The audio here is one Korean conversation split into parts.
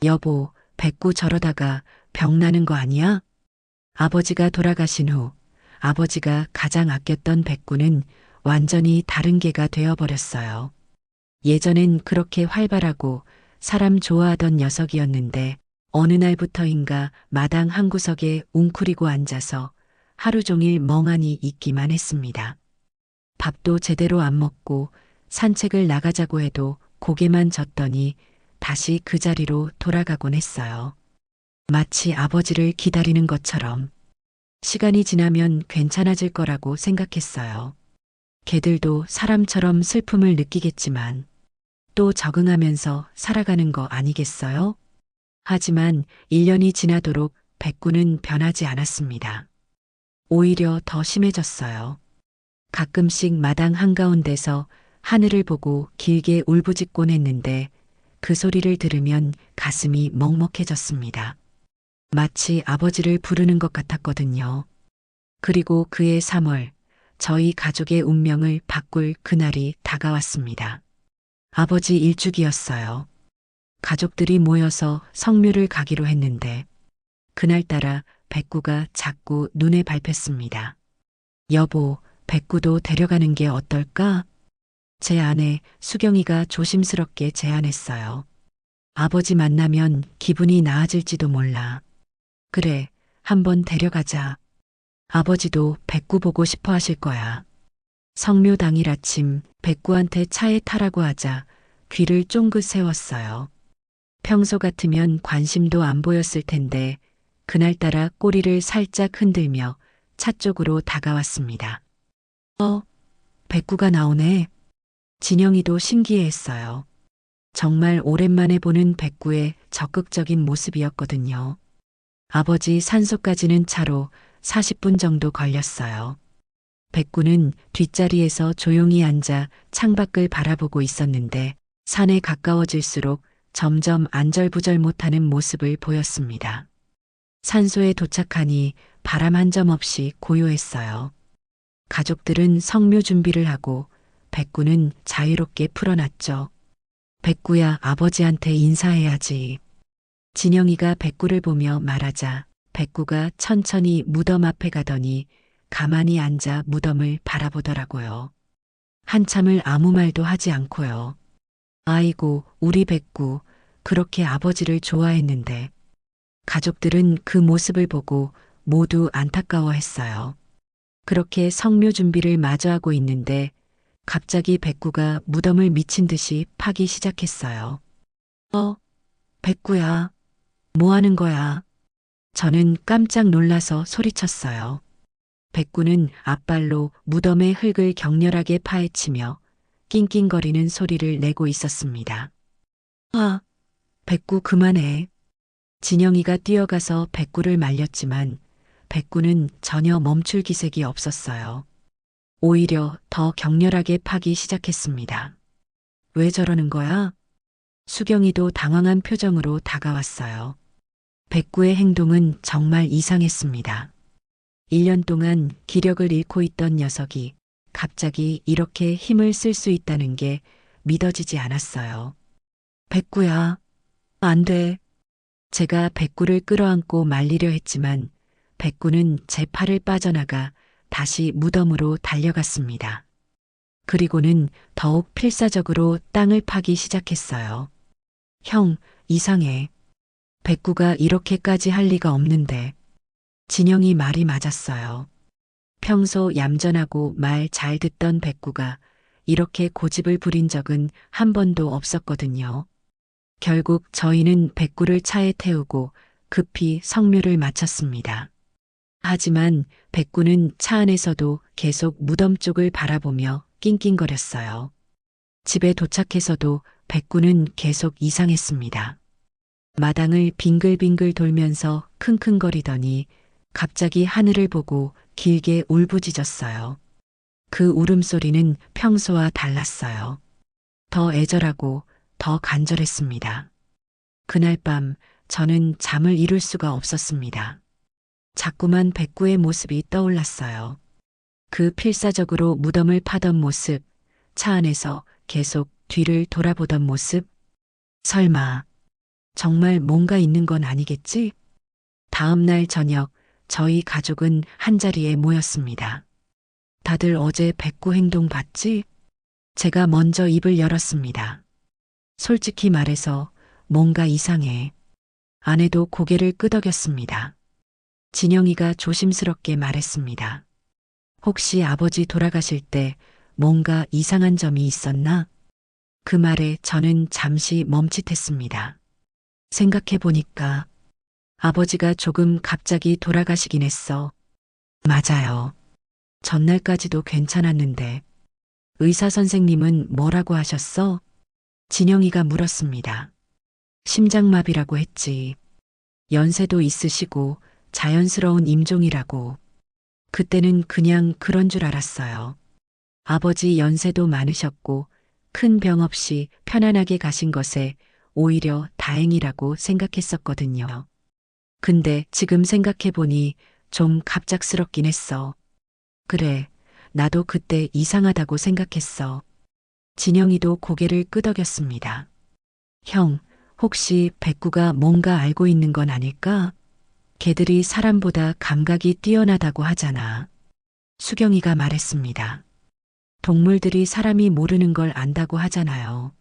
여보, 백구 저러다가 병 나는 거 아니야? 아버지가 돌아가신 후 아버지가 가장 아꼈던 백구는 완전히 다른 개가 되어버렸어요. 예전엔 그렇게 활발하고 사람 좋아하던 녀석이었는데 어느 날부터인가 마당 한 구석에 웅크리고 앉아서 하루 종일 멍하니 있기만 했습니다. 밥도 제대로 안 먹고 산책을 나가자고 해도 고개만 젓더니 다시 그 자리로 돌아가곤 했어요. 마치 아버지를 기다리는 것처럼 시간이 지나면 괜찮아질 거라고 생각했어요. 개들도 사람처럼 슬픔을 느끼겠지만 또 적응하면서 살아가는 거 아니겠어요? 하지만 1년이 지나도록 백구는 변하지 않았습니다. 오히려 더 심해졌어요. 가끔씩 마당 한가운데서 하늘을 보고 길게 울부짖곤 했는데 그 소리를 들으면 가슴이 먹먹해졌습니다. 마치 아버지를 부르는 것 같았거든요. 그리고 그해 3월, 저희 가족의 운명을 바꿀 그날이 다가왔습니다. 아버지 일주기였어요. 가족들이 모여서 성묘를 가기로 했는데 그날따라 백구가 자꾸 눈에 밟혔습니다. 여보, 백구도 데려가는 게 어떨까? 제 아내 수경이가 조심스럽게 제안했어요. 아버지 만나면 기분이 나아질지도 몰라. 그래, 한번 데려가자. 아버지도 백구 보고 싶어 하실 거야. 성묘 당일 아침 백구한테 차에 타라고 하자 귀를 쫑긋 세웠어요. 평소 같으면 관심도 안 보였을 텐데 그날따라 꼬리를 살짝 흔들며 차 쪽으로 다가왔습니다. 백구가 나오네. 진영이도 신기해했어요. 정말 오랜만에 보는 백구의 적극적인 모습이었거든요. 아버지 산소까지는 차로 40분 정도 걸렸어요. 백구는 뒷자리에서 조용히 앉아 창밖을 바라보고 있었는데 산에 가까워질수록 점점 안절부절 못하는 모습을 보였습니다. 산소에 도착하니 바람 한 점 없이 고요했어요. 가족들은 성묘 준비를 하고 백구는 자유롭게 풀어놨죠. 백구야, 아버지한테 인사해야지. 진영이가 백구를 보며 말하자 백구가 천천히 무덤 앞에 가더니 가만히 앉아 무덤을 바라보더라고요. 한참을 아무 말도 하지 않고요. 아이고, 우리 백구, 그렇게 아버지를 좋아했는데. 가족들은 그 모습을 보고 모두 안타까워했어요. 그렇게 성묘 준비를 마저 하고 있는데 갑자기 백구가 무덤을 미친 듯이 파기 시작했어요. 백구야, 뭐 하는 거야? 저는 깜짝 놀라서 소리쳤어요. 백구는 앞발로 무덤의 흙을 격렬하게 파헤치며 낑낑거리는 소리를 내고 있었습니다. 백구 그만해. 진영이가 뛰어가서 백구를 말렸지만 백구는 전혀 멈출 기색이 없었어요. 오히려 더 격렬하게 파기 시작했습니다. 왜 저러는 거야? 수경이도 당황한 표정으로 다가왔어요. 백구의 행동은 정말 이상했습니다. 1년 동안 기력을 잃고 있던 녀석이 갑자기 이렇게 힘을 쓸 수 있다는 게 믿어지지 않았어요. 백구야, 안 돼. 제가 백구를 끌어안고 말리려 했지만 백구는 제 팔을 빠져나가 다시 무덤으로 달려갔습니다. 그리고는 더욱 필사적으로 땅을 파기 시작했어요. 형, 이상해. 백구가 이렇게까지 할 리가 없는데. 진영이 말이 맞았어요. 평소 얌전하고 말 잘 듣던 백구가 이렇게 고집을 부린 적은 한 번도 없었거든요. 결국 저희는 백구를 차에 태우고 급히 성묘를 마쳤습니다. 하지만 백구는 차 안에서도 계속 무덤 쪽을 바라보며 낑낑거렸어요. 집에 도착해서도 백구는 계속 이상했습니다. 마당을 빙글빙글 돌면서 킁킁거리더니 갑자기 하늘을 보고 길게 울부짖었어요. 그 울음소리는 평소와 달랐어요. 더 애절하고 더 간절했습니다. 그날 밤 저는 잠을 이룰 수가 없었습니다. 자꾸만 백구의 모습이 떠올랐어요. 그 필사적으로 무덤을 파던 모습, 차 안에서 계속 뒤를 돌아보던 모습. 설마 정말 뭔가 있는 건 아니겠지? 다음 날 저녁 저희 가족은 한자리에 모였습니다. 다들 어제 백구 행동 봤지? 제가 먼저 입을 열었습니다. 솔직히 말해서 뭔가 이상해. 아내도 고개를 끄덕였습니다. 진영이가 조심스럽게 말했습니다. 혹시 아버지 돌아가실 때 뭔가 이상한 점이 있었나? 그 말에 저는 잠시 멈칫했습니다. 생각해 보니까 아버지가 조금 갑자기 돌아가시긴 했어. 맞아요. 전날까지도 괜찮았는데 의사 선생님은 뭐라고 하셨어? 진영이가 물었습니다. 심장마비라고 했지. 연세도 있으시고 자연스러운 임종이라고. 그때는 그냥 그런 줄 알았어요. 아버지 연세도 많으셨고 큰 병 없이 편안하게 가신 것에 오히려 다행이라고 생각했었거든요. 근데 지금 생각해보니 좀 갑작스럽긴 했어. 그래, 나도 그때 이상하다고 생각했어. 진영이도 고개를 끄덕였습니다. 형, 혹시 백구가 뭔가 알고 있는 건 아닐까? 걔들이 사람보다 감각이 뛰어나다고 하잖아. 수경이가 말했습니다. 동물들이 사람이 모르는 걸 안다고 하잖아요.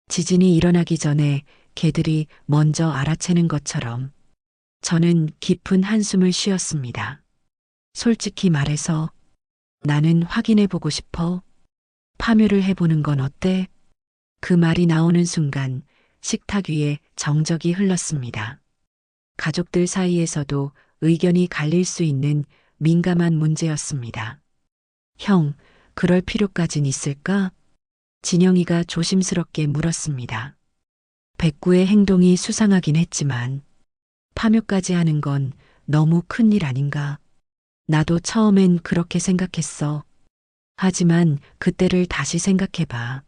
지진이 일어나기 전에 개들이 먼저 알아채는 것처럼 저는 깊은 한숨을 쉬었습니다. 솔직히 말해서 나는 확인해 보고 싶어. 파묘를 해보는 건 어때? 그 말이 나오는 순간 식탁 위에 정적이 흘렀습니다. 가족들 사이에서도 의견이 갈릴 수 있는 민감한 문제였습니다. 형, 그럴 필요까진 있을까? 진영이가 조심스럽게 물었습니다. 백구의 행동이 수상하긴 했지만 파묘까지 하는 건 너무 큰일 아닌가? 나도 처음엔 그렇게 생각했어. 하지만 그때를 다시 생각해봐.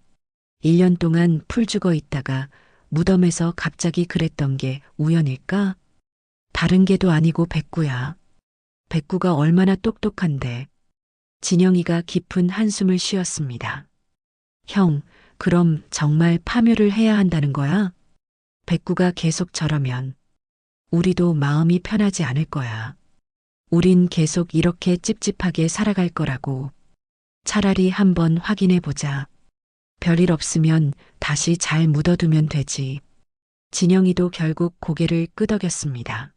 1년 동안 풀 죽어 있다가 무덤에서 갑자기 그랬던 게 우연일까? 다른 게도 아니고 백구야. 백구가 얼마나 똑똑한데. 진영이가 깊은 한숨을 쉬었습니다. 형, 그럼 정말 파묘를 해야 한다는 거야? 백구가 계속 저러면 우리도 마음이 편하지 않을 거야. 우린 계속 이렇게 찝찝하게 살아갈 거라고. 차라리 한번 확인해 보자. 별일 없으면 다시 잘 묻어두면 되지. 진영이도 결국 고개를 끄덕였습니다.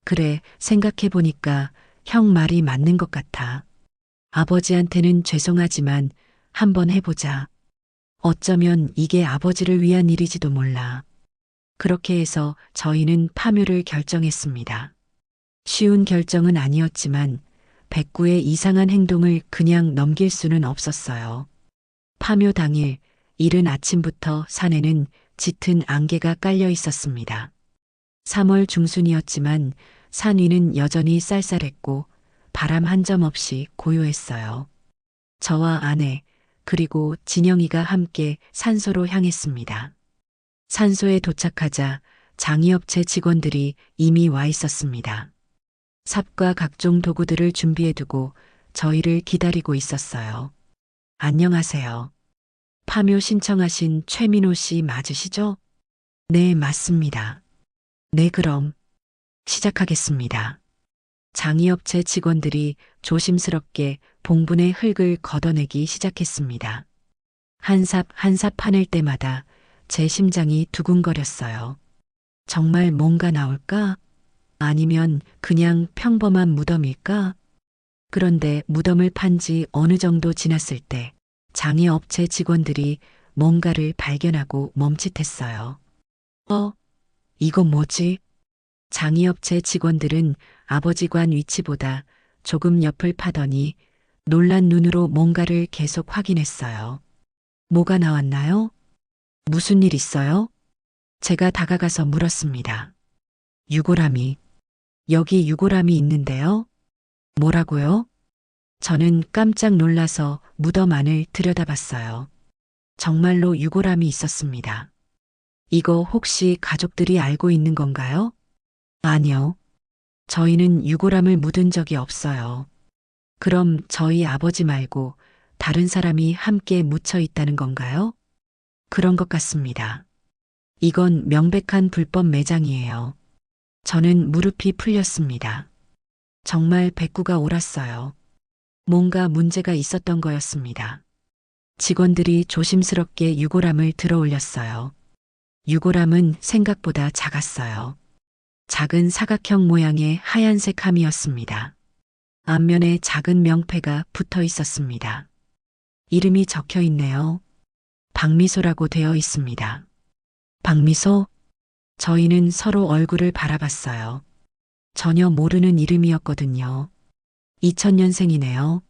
그래, 생각해 보니까 형 말이 맞는 것 같아. 아버지한테는 죄송하지만 한번 해보자. 어쩌면 이게 아버지를 위한 일이지도 몰라. 그렇게 해서 저희는 파묘를 결정했습니다. 쉬운 결정은 아니었지만 백구의 이상한 행동을 그냥 넘길 수는 없었어요. 파묘 당일 이른 아침부터 산에는 짙은 안개가 깔려 있었습니다. 3월 중순이었지만 산 위는 여전히 쌀쌀했고 바람 한 점 없이 고요했어요. 저와 아내 그리고 진영이가 함께 산소로 향했습니다. 산소에 도착하자 장의업체 직원들이 이미 와 있었습니다. 삽과 각종 도구들을 준비해두고 저희를 기다리고 있었어요. 안녕하세요. 파묘 신청하신 최민호 씨 맞으시죠? 네, 맞습니다. 네, 그럼 시작하겠습니다. 장의업체 직원들이 조심스럽게 봉분의 흙을 걷어내기 시작했습니다. 한 삽 한 삽 파낼 때마다 제 심장이 두근거렸어요. 정말 뭔가 나올까? 아니면 그냥 평범한 무덤일까? 그런데 무덤을 판 지 어느 정도 지났을 때 장의업체 직원들이 뭔가를 발견하고 멈칫했어요. 이건 뭐지? 장의업체 직원들은 아버지 관 위치보다 조금 옆을 파더니 놀란 눈으로 뭔가를 계속 확인했어요. 뭐가 나왔나요? 무슨 일 있어요? 제가 다가가서 물었습니다. 유골함이. 여기 유골함이 있는데요? 뭐라고요? 저는 깜짝 놀라서 무덤 안을 들여다봤어요. 정말로 유골함이 있었습니다. 이거 혹시 가족들이 알고 있는 건가요? 아니요. 저희는 유골함을 묻은 적이 없어요. 그럼 저희 아버지 말고 다른 사람이 함께 묻혀 있다는 건가요? 그런 것 같습니다. 이건 명백한 불법 매장이에요. 저는 무릎이 풀렸습니다. 정말 백구가 옳았어요. 뭔가 문제가 있었던 거였습니다. 직원들이 조심스럽게 유골함을 들어 올렸어요. 유골함은 생각보다 작았어요. 작은 사각형 모양의 하얀색 함이었습니다. 앞면에 작은 명패가 붙어 있었습니다. 이름이 적혀 있네요. 박미소라고 되어 있습니다. 박미소? 저희는 서로 얼굴을 바라봤어요. 전혀 모르는 이름이었거든요. 2000년생이네요.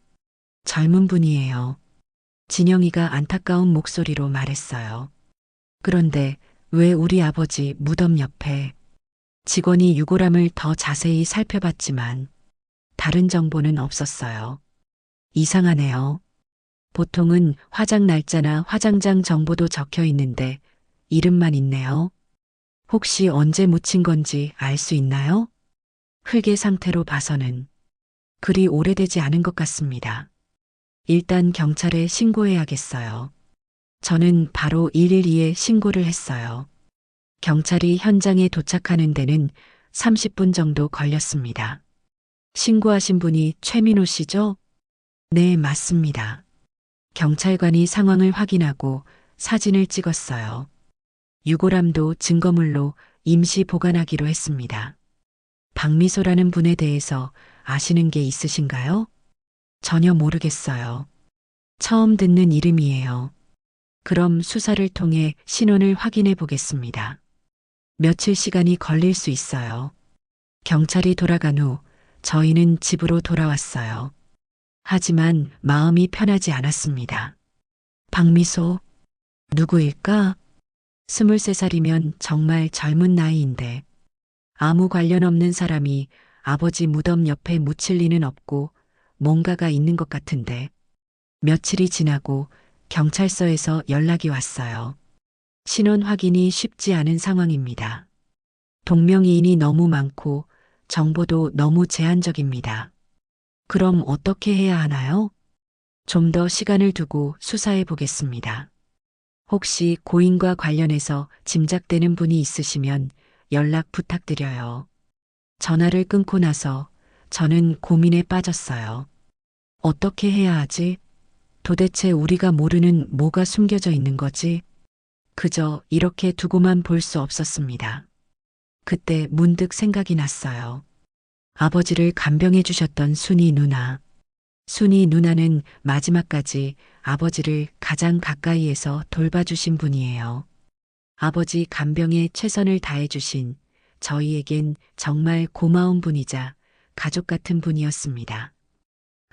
젊은 분이에요. 진영이가 안타까운 목소리로 말했어요. 그런데 왜 우리 아버지 무덤 옆에? 직원이 유골함을 더 자세히 살펴봤지만 다른 정보는 없었어요. 이상하네요. 보통은 화장 날짜나 화장장 정보도 적혀 있는데 이름만 있네요. 혹시 언제 묻힌 건지 알 수 있나요? 흙의 상태로 봐서는 그리 오래되지 않은 것 같습니다. 일단 경찰에 신고해야겠어요. 저는 바로 112에 신고를 했어요. 경찰이 현장에 도착하는 데는 30분 정도 걸렸습니다. 신고하신 분이 최민호 씨죠? 네, 맞습니다. 경찰관이 상황을 확인하고 사진을 찍었어요. 유골함도 증거물로 임시 보관하기로 했습니다. 박미소라는 분에 대해서 아시는 게 있으신가요? 전혀 모르겠어요. 처음 듣는 이름이에요. 그럼 수사를 통해 신원을 확인해 보겠습니다. 며칠 시간이 걸릴 수 있어요. 경찰이 돌아간 후 저희는 집으로 돌아왔어요. 하지만 마음이 편하지 않았습니다. 박미소, 누구일까? 23살이면 정말 젊은 나이인데 아무 관련 없는 사람이 아버지 무덤 옆에 묻힐 리는 없고 뭔가가 있는 것 같은데 며칠이 지나고 경찰서에서 연락이 왔어요. 신원 확인이 쉽지 않은 상황입니다. 동명이인이 너무 많고 정보도 너무 제한적입니다. 그럼 어떻게 해야 하나요? 좀 더 시간을 두고 수사해 보겠습니다. 혹시 고인과 관련해서 짐작되는 분이 있으시면 연락 부탁드려요. 전화를 끊고 나서 저는 고민에 빠졌어요. 어떻게 해야 하지? 도대체 우리가 모르는 뭐가 숨겨져 있는 거지? 그저 이렇게 두고만 볼 수 없었습니다. 그때 문득 생각이 났어요. 아버지를 간병해 주셨던 순이 누나. 순이 누나는 마지막까지 아버지를 가장 가까이에서 돌봐주신 분이에요. 아버지 간병에 최선을 다해주신 저희에겐 정말 고마운 분이자 가족 같은 분이었습니다.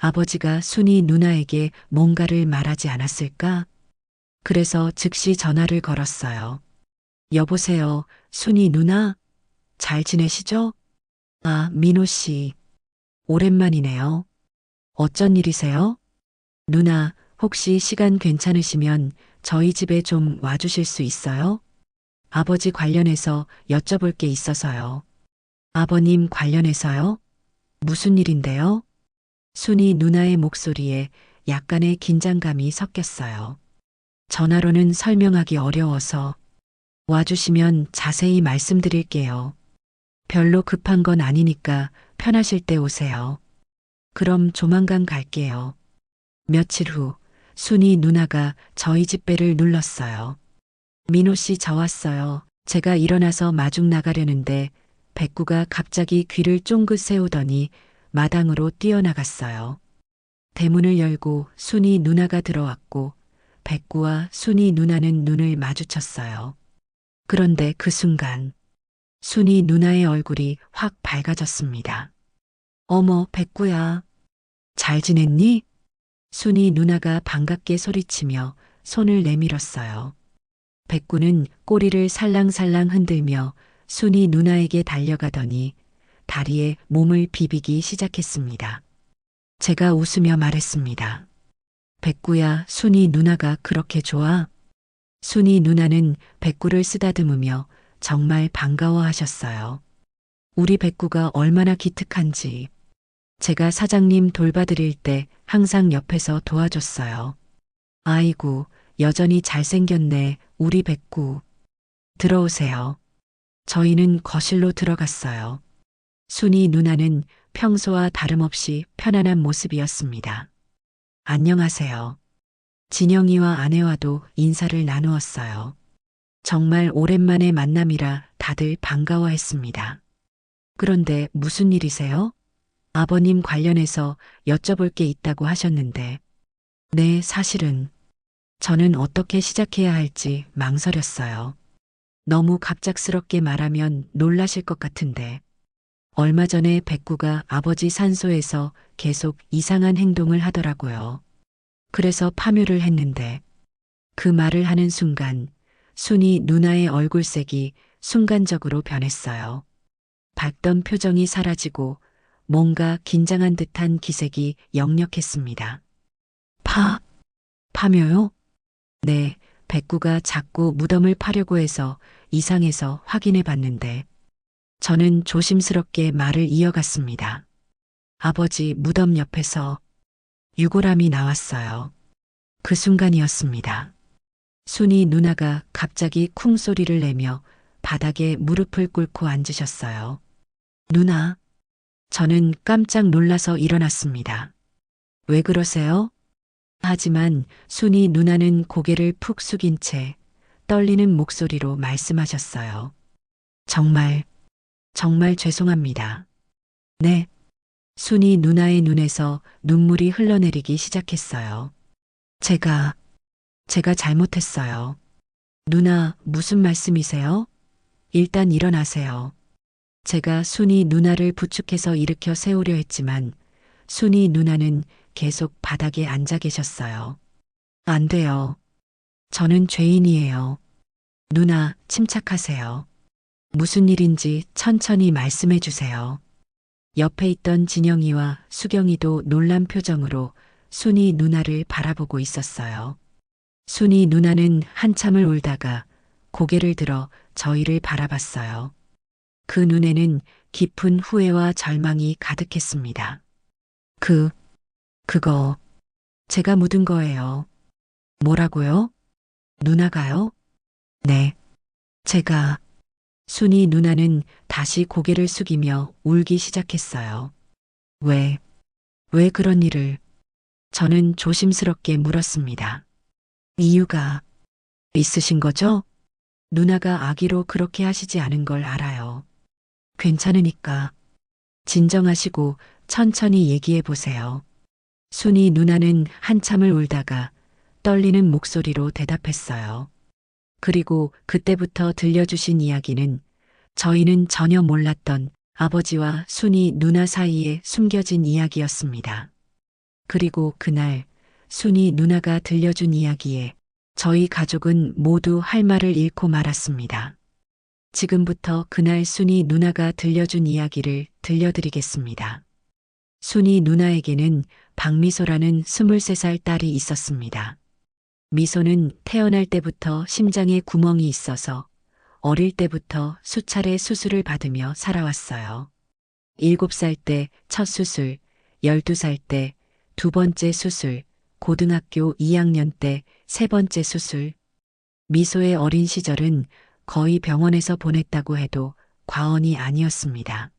아버지가 순이 누나에게 뭔가를 말하지 않았을까? 그래서 즉시 전화를 걸었어요. 여보세요, 순이 누나? 잘 지내시죠? 아, 민호 씨. 오랜만이네요. 어쩐 일이세요? 누나, 혹시 시간 괜찮으시면 저희 집에 좀 와주실 수 있어요? 아버지 관련해서 여쭤볼 게 있어서요. 아버님 관련해서요? 무슨 일인데요? 순이 누나의 목소리에 약간의 긴장감이 섞였어요. 전화로는 설명하기 어려워서 와주시면 자세히 말씀드릴게요. 별로 급한 건 아니니까 편하실 때 오세요. 그럼 조만간 갈게요. 며칠 후 순이 누나가 저희 집 배를 눌렀어요. 민호 씨 저 왔어요. 제가 일어나서 마중 나가려는데 백구가 갑자기 귀를 쫑긋 세우더니 마당으로 뛰어나갔어요. 대문을 열고 순이 누나가 들어왔고 백구와 순이 누나는 눈을 마주쳤어요. 그런데 그 순간 순이 누나의 얼굴이 확 밝아졌습니다. 어머, 백구야. 잘 지냈니? 순이 누나가 반갑게 소리치며 손을 내밀었어요. 백구는 꼬리를 살랑살랑 흔들며 순이 누나에게 달려가더니 다리에 몸을 비비기 시작했습니다. 제가 웃으며 말했습니다. 백구야, 순이 누나가 그렇게 좋아? 순이 누나는 백구를 쓰다듬으며 정말 반가워하셨어요. 우리 백구가 얼마나 기특한지. 제가 사장님 돌봐드릴 때 항상 옆에서 도와줬어요. 아이고, 여전히 잘생겼네, 우리 백구. 들어오세요. 저희는 거실로 들어갔어요. 순이 누나는 평소와 다름없이 편안한 모습이었습니다. 안녕하세요. 진영이와 아내와도 인사를 나누었어요. 정말 오랜만에 만남이라 다들 반가워했습니다. 그런데 무슨 일이세요? 아버님 관련해서 여쭤볼 게 있다고 하셨는데. 네, 사실은 저는 어떻게 시작해야 할지 망설였어요. 너무 갑작스럽게 말하면 놀라실 것 같은데. 얼마 전에 백구가 아버지 산소에서 계속 이상한 행동을 하더라고요. 그래서 파묘를 했는데 그 말을 하는 순간 순이 누나의 얼굴색이 순간적으로 변했어요. 밝던 표정이 사라지고 뭔가 긴장한 듯한 기색이 역력했습니다. 파묘요? 네, 백구가 자꾸 무덤을 파려고 해서 이상해서 확인해 봤는데 저는 조심스럽게 말을 이어갔습니다. 아버지 무덤 옆에서 유골함이 나왔어요. 그 순간이었습니다. 순이 누나가 갑자기 쿵 소리를 내며 바닥에 무릎을 꿇고 앉으셨어요. 누나, 저는 깜짝 놀라서 일어났습니다. 왜 그러세요? 하지만 순이 누나는 고개를 푹 숙인 채 떨리는 목소리로 말씀하셨어요. 정말, 정말 죄송합니다. 네. 순이 누나의 눈에서 눈물이 흘러내리기 시작했어요. 제가 잘못했어요. 누나, 무슨 말씀이세요? 일단 일어나세요. 제가 순이 누나를 부축해서 일으켜 세우려 했지만 순이 누나는 계속 바닥에 앉아 계셨어요. 안 돼요. 저는 죄인이에요. 누나, 침착하세요. 무슨 일인지 천천히 말씀해 주세요. 옆에 있던 진영이와 수경이도 놀란 표정으로 순이 누나를 바라보고 있었어요. 순이 누나는 한참을 울다가 고개를 들어 저희를 바라봤어요. 그 눈에는 깊은 후회와 절망이 가득했습니다. 그거, 제가 묻은 거예요. 뭐라고요? 누나가요? 네, 제가. 순이 누나는 다시 고개를 숙이며 울기 시작했어요. 왜, 왜 그런 일을? 저는 조심스럽게 물었습니다. 이유가 있으신 거죠? 누나가 아기로 그렇게 하시지 않은 걸 알아요. 괜찮으니까 진정하시고 천천히 얘기해 보세요. 순이 누나는 한참을 울다가 떨리는 목소리로 대답했어요. 그리고 그때부터 들려주신 이야기는 저희는 전혀 몰랐던 아버지와 순이 누나 사이에 숨겨진 이야기였습니다. 그리고 그날 순이 누나가 들려준 이야기에 저희 가족은 모두 할 말을 잃고 말았습니다. 지금부터 그날 순이 누나가 들려준 이야기를 들려드리겠습니다. 순이 누나에게는 박미소라는 23살 딸이 있었습니다. 미소는 태어날 때부터 심장에 구멍이 있어서 어릴 때부터 수차례 수술을 받으며 살아왔어요. 7살 때 첫 수술, 12살 때 두 번째 수술, 고등학교 2학년 때 세 번째 수술. 미소의 어린 시절은 거의 병원에서 보냈다고 해도 과언이 아니었습니다.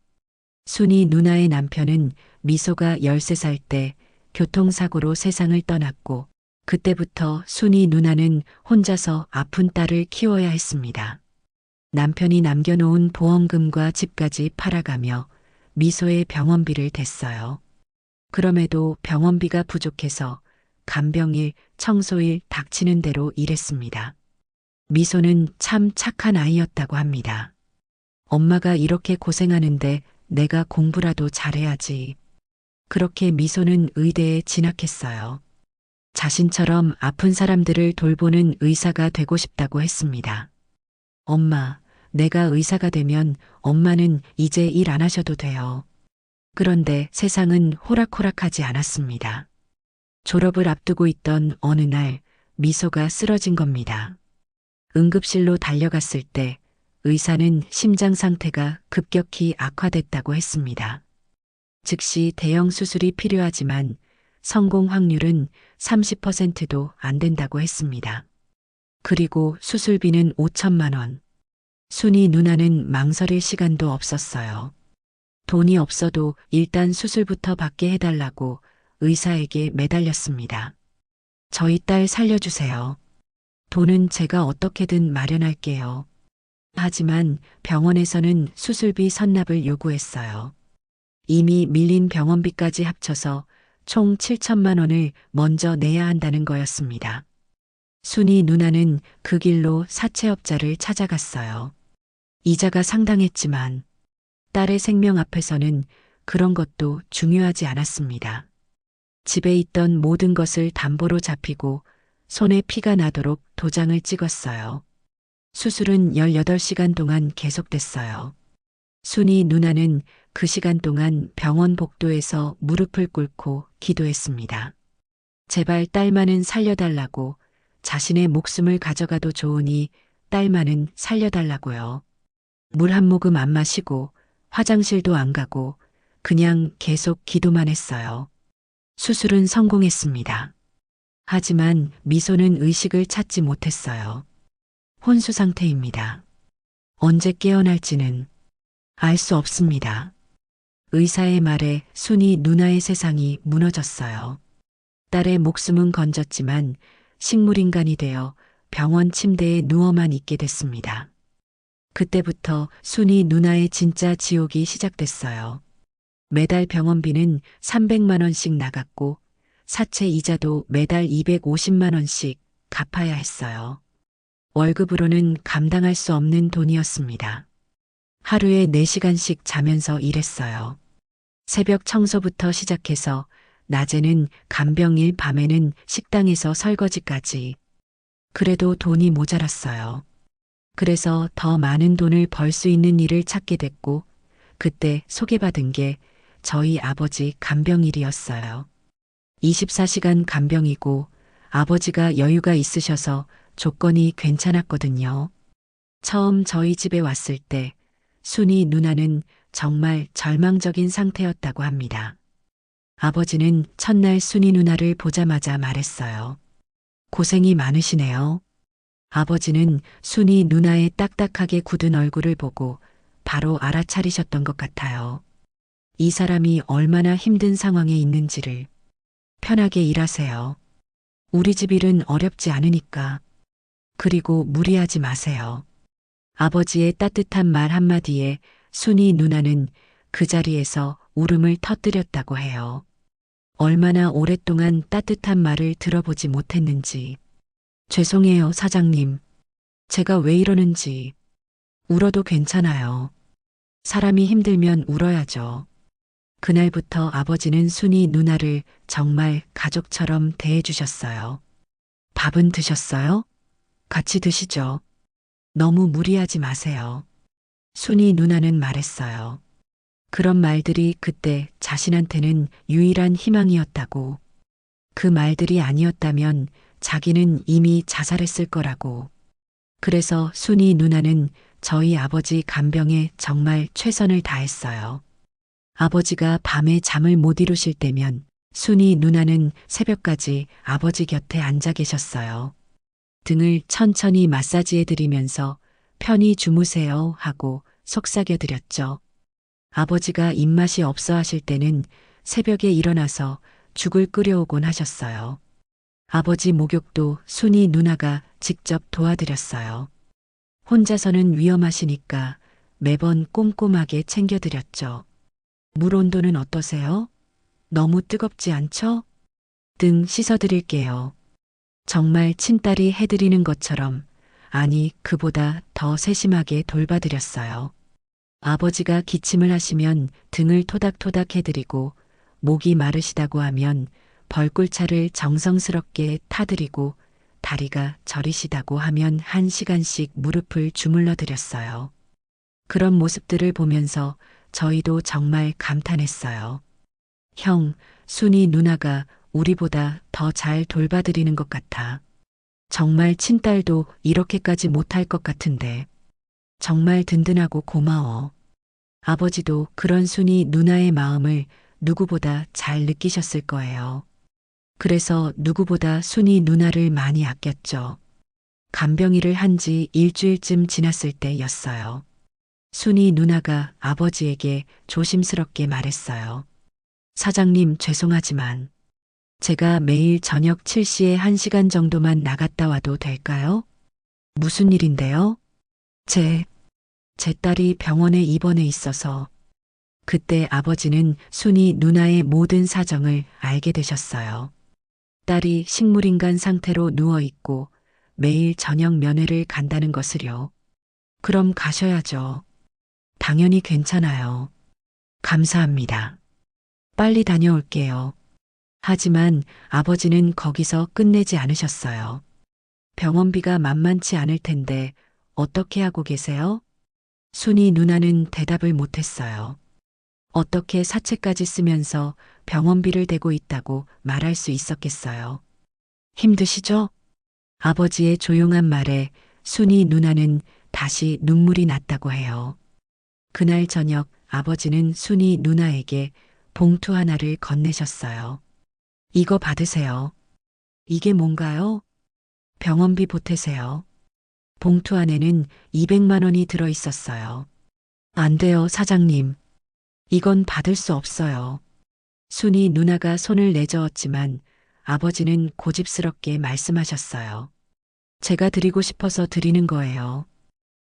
순이 누나의 남편은 미소가 13살 때 교통사고로 세상을 떠났고 그때부터 순이 누나는 혼자서 아픈 딸을 키워야 했습니다. 남편이 남겨놓은 보험금과 집까지 팔아가며 미소의 병원비를 댔어요. 그럼에도 병원비가 부족해서 간병일, 청소일 닥치는 대로 일했습니다. 미소는 참 착한 아이였다고 합니다. 엄마가 이렇게 고생하는데 내가 공부라도 잘해야지. 그렇게 미소는 의대에 진학했어요. 자신처럼 아픈 사람들을 돌보는 의사가 되고 싶다고 했습니다. 엄마, 내가 의사가 되면 엄마는 이제 일 안 하셔도 돼요. 그런데 세상은 호락호락하지 않았습니다. 졸업을 앞두고 있던 어느 날 미소가 쓰러진 겁니다. 응급실로 달려갔을 때 의사는 심장 상태가 급격히 악화됐다고 했습니다. 즉시 대형 수술이 필요하지만 성공 확률은 30%도 안 된다고 했습니다. 그리고 수술비는 5천만 원. 순이 누나는 망설일 시간도 없었어요. 돈이 없어도 일단 수술부터 받게 해달라고 의사에게 매달렸습니다. 저희 딸 살려주세요. 돈은 제가 어떻게든 마련할게요. 하지만 병원에서는 수술비 선납을 요구했어요. 이미 밀린 병원비까지 합쳐서 총 7천만 원을 먼저 내야 한다는 거였습니다. 순이 누나는 그 길로 사채업자를 찾아갔어요. 이자가 상당했지만 딸의 생명 앞에서는 그런 것도 중요하지 않았습니다. 집에 있던 모든 것을 담보로 잡히고 손에 피가 나도록 도장을 찍었어요. 수술은 18시간 동안 계속됐어요. 순이 누나는 그 시간 동안 병원 복도에서 무릎을 꿇고 기도했습니다. 제발 딸만은 살려달라고, 자신의 목숨을 가져가도 좋으니 딸만은 살려달라고요. 물 한 모금 안 마시고 화장실도 안 가고 그냥 계속 기도만 했어요. 수술은 성공했습니다. 하지만 미소는 의식을 찾지 못했어요. 혼수 상태입니다. 언제 깨어날지는 알 수 없습니다. 의사의 말에 순이 누나의 세상이 무너졌어요. 딸의 목숨은 건졌지만 식물인간이 되어 병원 침대에 누워만 있게 됐습니다. 그때부터 순이 누나의 진짜 지옥이 시작됐어요. 매달 병원비는 300만 원씩 나갔고 사채 이자도 매달 250만 원씩 갚아야 했어요. 월급으로는 감당할 수 없는 돈이었습니다. 하루에 4시간씩 자면서 일했어요. 새벽 청소부터 시작해서 낮에는 간병일, 밤에는 식당에서 설거지까지. 그래도 돈이 모자랐어요. 그래서 더 많은 돈을 벌 수 있는 일을 찾게 됐고, 그때 소개받은 게 저희 아버지 간병일이었어요. 24시간 간병이고 아버지가 여유가 있으셔서 조건이 괜찮았거든요. 처음 저희 집에 왔을 때 순이 누나는 정말 절망적인 상태였다고 합니다. 아버지는 첫날 순이 누나를 보자마자 말했어요. 고생이 많으시네요. 아버지는 순이 누나의 딱딱하게 굳은 얼굴을 보고 바로 알아차리셨던 것 같아요. 이 사람이 얼마나 힘든 상황에 있는지를. 편하게 일하세요. 우리 집 일은 어렵지 않으니까. 그리고 무리하지 마세요. 아버지의 따뜻한 말 한마디에 순이 누나는 그 자리에서 울음을 터뜨렸다고 해요. 얼마나 오랫동안 따뜻한 말을 들어보지 못했는지. 죄송해요, 사장님. 제가 왜 이러는지. 울어도 괜찮아요. 사람이 힘들면 울어야죠. 그날부터 아버지는 순이 누나를 정말 가족처럼 대해주셨어요. 밥은 드셨어요? 같이 드시죠. 너무 무리하지 마세요. 순이 누나는 말했어요. 그런 말들이 그때 자신한테는 유일한 희망이었다고. 그 말들이 아니었다면 자기는 이미 자살했을 거라고. 그래서 순이 누나는 저희 아버지 간병에 정말 최선을 다했어요. 아버지가 밤에 잠을 못 이루실 때면 순이 누나는 새벽까지 아버지 곁에 앉아 계셨어요. 등을 천천히 마사지해 드리면서 편히 주무세요 하고 속삭여 드렸죠. 아버지가 입맛이 없어 하실 때는 새벽에 일어나서 죽을 끓여오곤 하셨어요. 아버지 목욕도 순이 누나가 직접 도와드렸어요. 혼자서는 위험하시니까 매번 꼼꼼하게 챙겨드렸죠. 물 온도는 어떠세요? 너무 뜨겁지 않죠? 등 씻어드릴게요. 정말 친딸이 해드리는 것처럼, 아니 그보다 더 세심하게 돌봐드렸어요. 아버지가 기침을 하시면 등을 토닥토닥 해드리고 목이 마르시다고 하면 벌꿀차를 정성스럽게 타드리고 다리가 저리시다고 하면 1시간씩 무릎을 주물러 드렸어요. 그런 모습들을 보면서 저희도 정말 감탄했어요. 형, 순이 누나가 우리보다 더 잘 돌봐드리는 것 같아. 정말 친딸도 이렇게까지 못할 것 같은데. 정말 든든하고 고마워. 아버지도 그런 순이 누나의 마음을 누구보다 잘 느끼셨을 거예요. 그래서 누구보다 순이 누나를 많이 아꼈죠. 간병인을 한 지 일주일쯤 지났을 때였어요. 순이 누나가 아버지에게 조심스럽게 말했어요. 사장님, 죄송하지만 제가 매일 저녁 7시에 1시간 정도만 나갔다 와도 될까요? 무슨 일인데요? 제, 제 딸이 병원에 입원해 있어서. 그때 아버지는 순이 누나의 모든 사정을 알게 되셨어요. 딸이 식물인간 상태로 누워 있고 매일 저녁 면회를 간다는 것을요. 그럼 가셔야죠. 당연히 괜찮아요. 감사합니다. 빨리 다녀올게요. 하지만 아버지는 거기서 끝내지 않으셨어요. 병원비가 만만치 않을 텐데 어떻게 하고 계세요? 순이 누나는 대답을 못했어요. 어떻게 사채까지 쓰면서 병원비를 대고 있다고 말할 수 있었겠어요. 힘드시죠? 아버지의 조용한 말에 순이 누나는 다시 눈물이 났다고 해요. 그날 저녁 아버지는 순이 누나에게 봉투 하나를 건네셨어요. 이거 받으세요. 이게 뭔가요? 병원비 보태세요. 봉투 안에는 200만 원이 들어 있었어요. 안 돼요, 사장님. 이건 받을 수 없어요. 순이 누나가 손을 내저었지만 아버지는 고집스럽게 말씀하셨어요. 제가 드리고 싶어서 드리는 거예요.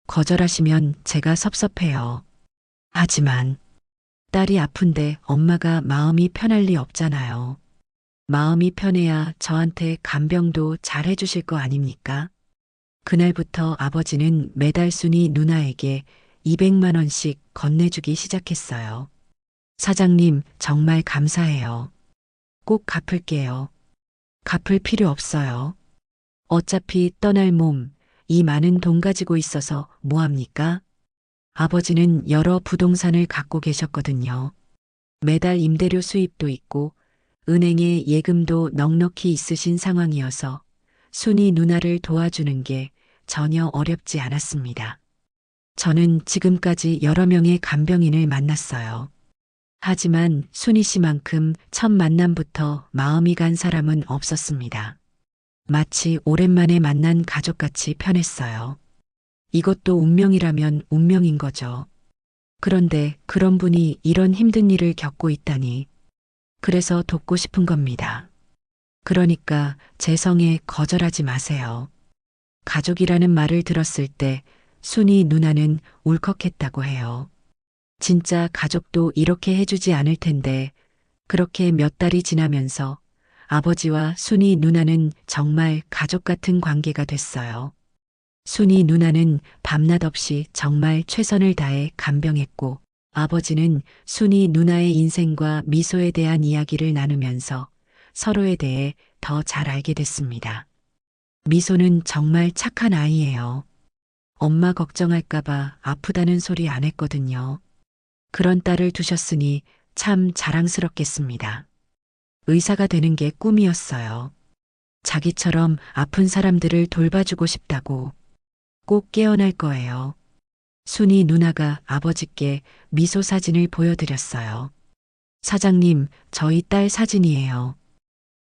거절하시면 제가 섭섭해요. 하지만 딸이 아픈데 엄마가 마음이 편할 리 없잖아요. 마음이 편해야 저한테 간병도 잘 해주실 거 아닙니까? 그날부터 아버지는 매달 순이 누나에게 200만 원씩 건네주기 시작했어요. 사장님, 정말 감사해요. 꼭 갚을게요. 갚을 필요 없어요. 어차피 떠날 몸, 이 많은 돈 가지고 있어서 뭐합니까? 아버지는 여러 부동산을 갖고 계셨거든요. 매달 임대료 수입도 있고 은행에 예금도 넉넉히 있으신 상황이어서 순이 누나를 도와주는 게 전혀 어렵지 않았습니다. 저는 지금까지 여러 명의 간병인을 만났어요. 하지만 순이 씨만큼 첫 만남부터 마음이 간 사람은 없었습니다. 마치 오랜만에 만난 가족같이 편했어요. 이것도 운명이라면 운명인 거죠. 그런데 그런 분이 이런 힘든 일을 겪고 있다니. 그래서 돕고 싶은 겁니다. 그러니까 제 성에 거절하지 마세요. 가족이라는 말을 들었을 때 순이 누나는 울컥했다고 해요. 진짜 가족도 이렇게 해주지 않을 텐데 그렇게 몇 달이 지나면서 아버지와 순이 누나는 정말 가족 같은 관계가 됐어요. 순이 누나는 밤낮 없이 정말 최선을 다해 간병했고 아버지는 순이 누나의 인생과 미소에 대한 이야기를 나누면서 서로에 대해 더 잘 알게 됐습니다. 미소는 정말 착한 아이예요. 엄마 걱정할까봐 아프다는 소리 안 했거든요. 그런 딸을 두셨으니 참 자랑스럽겠습니다. 의사가 되는 게 꿈이었어요. 자기처럼 아픈 사람들을 돌봐주고 싶다고. 꼭 깨어날 거예요. 순이 누나가 아버지께 미소 사진을 보여드렸어요. 사장님, 저희 딸 사진이에요.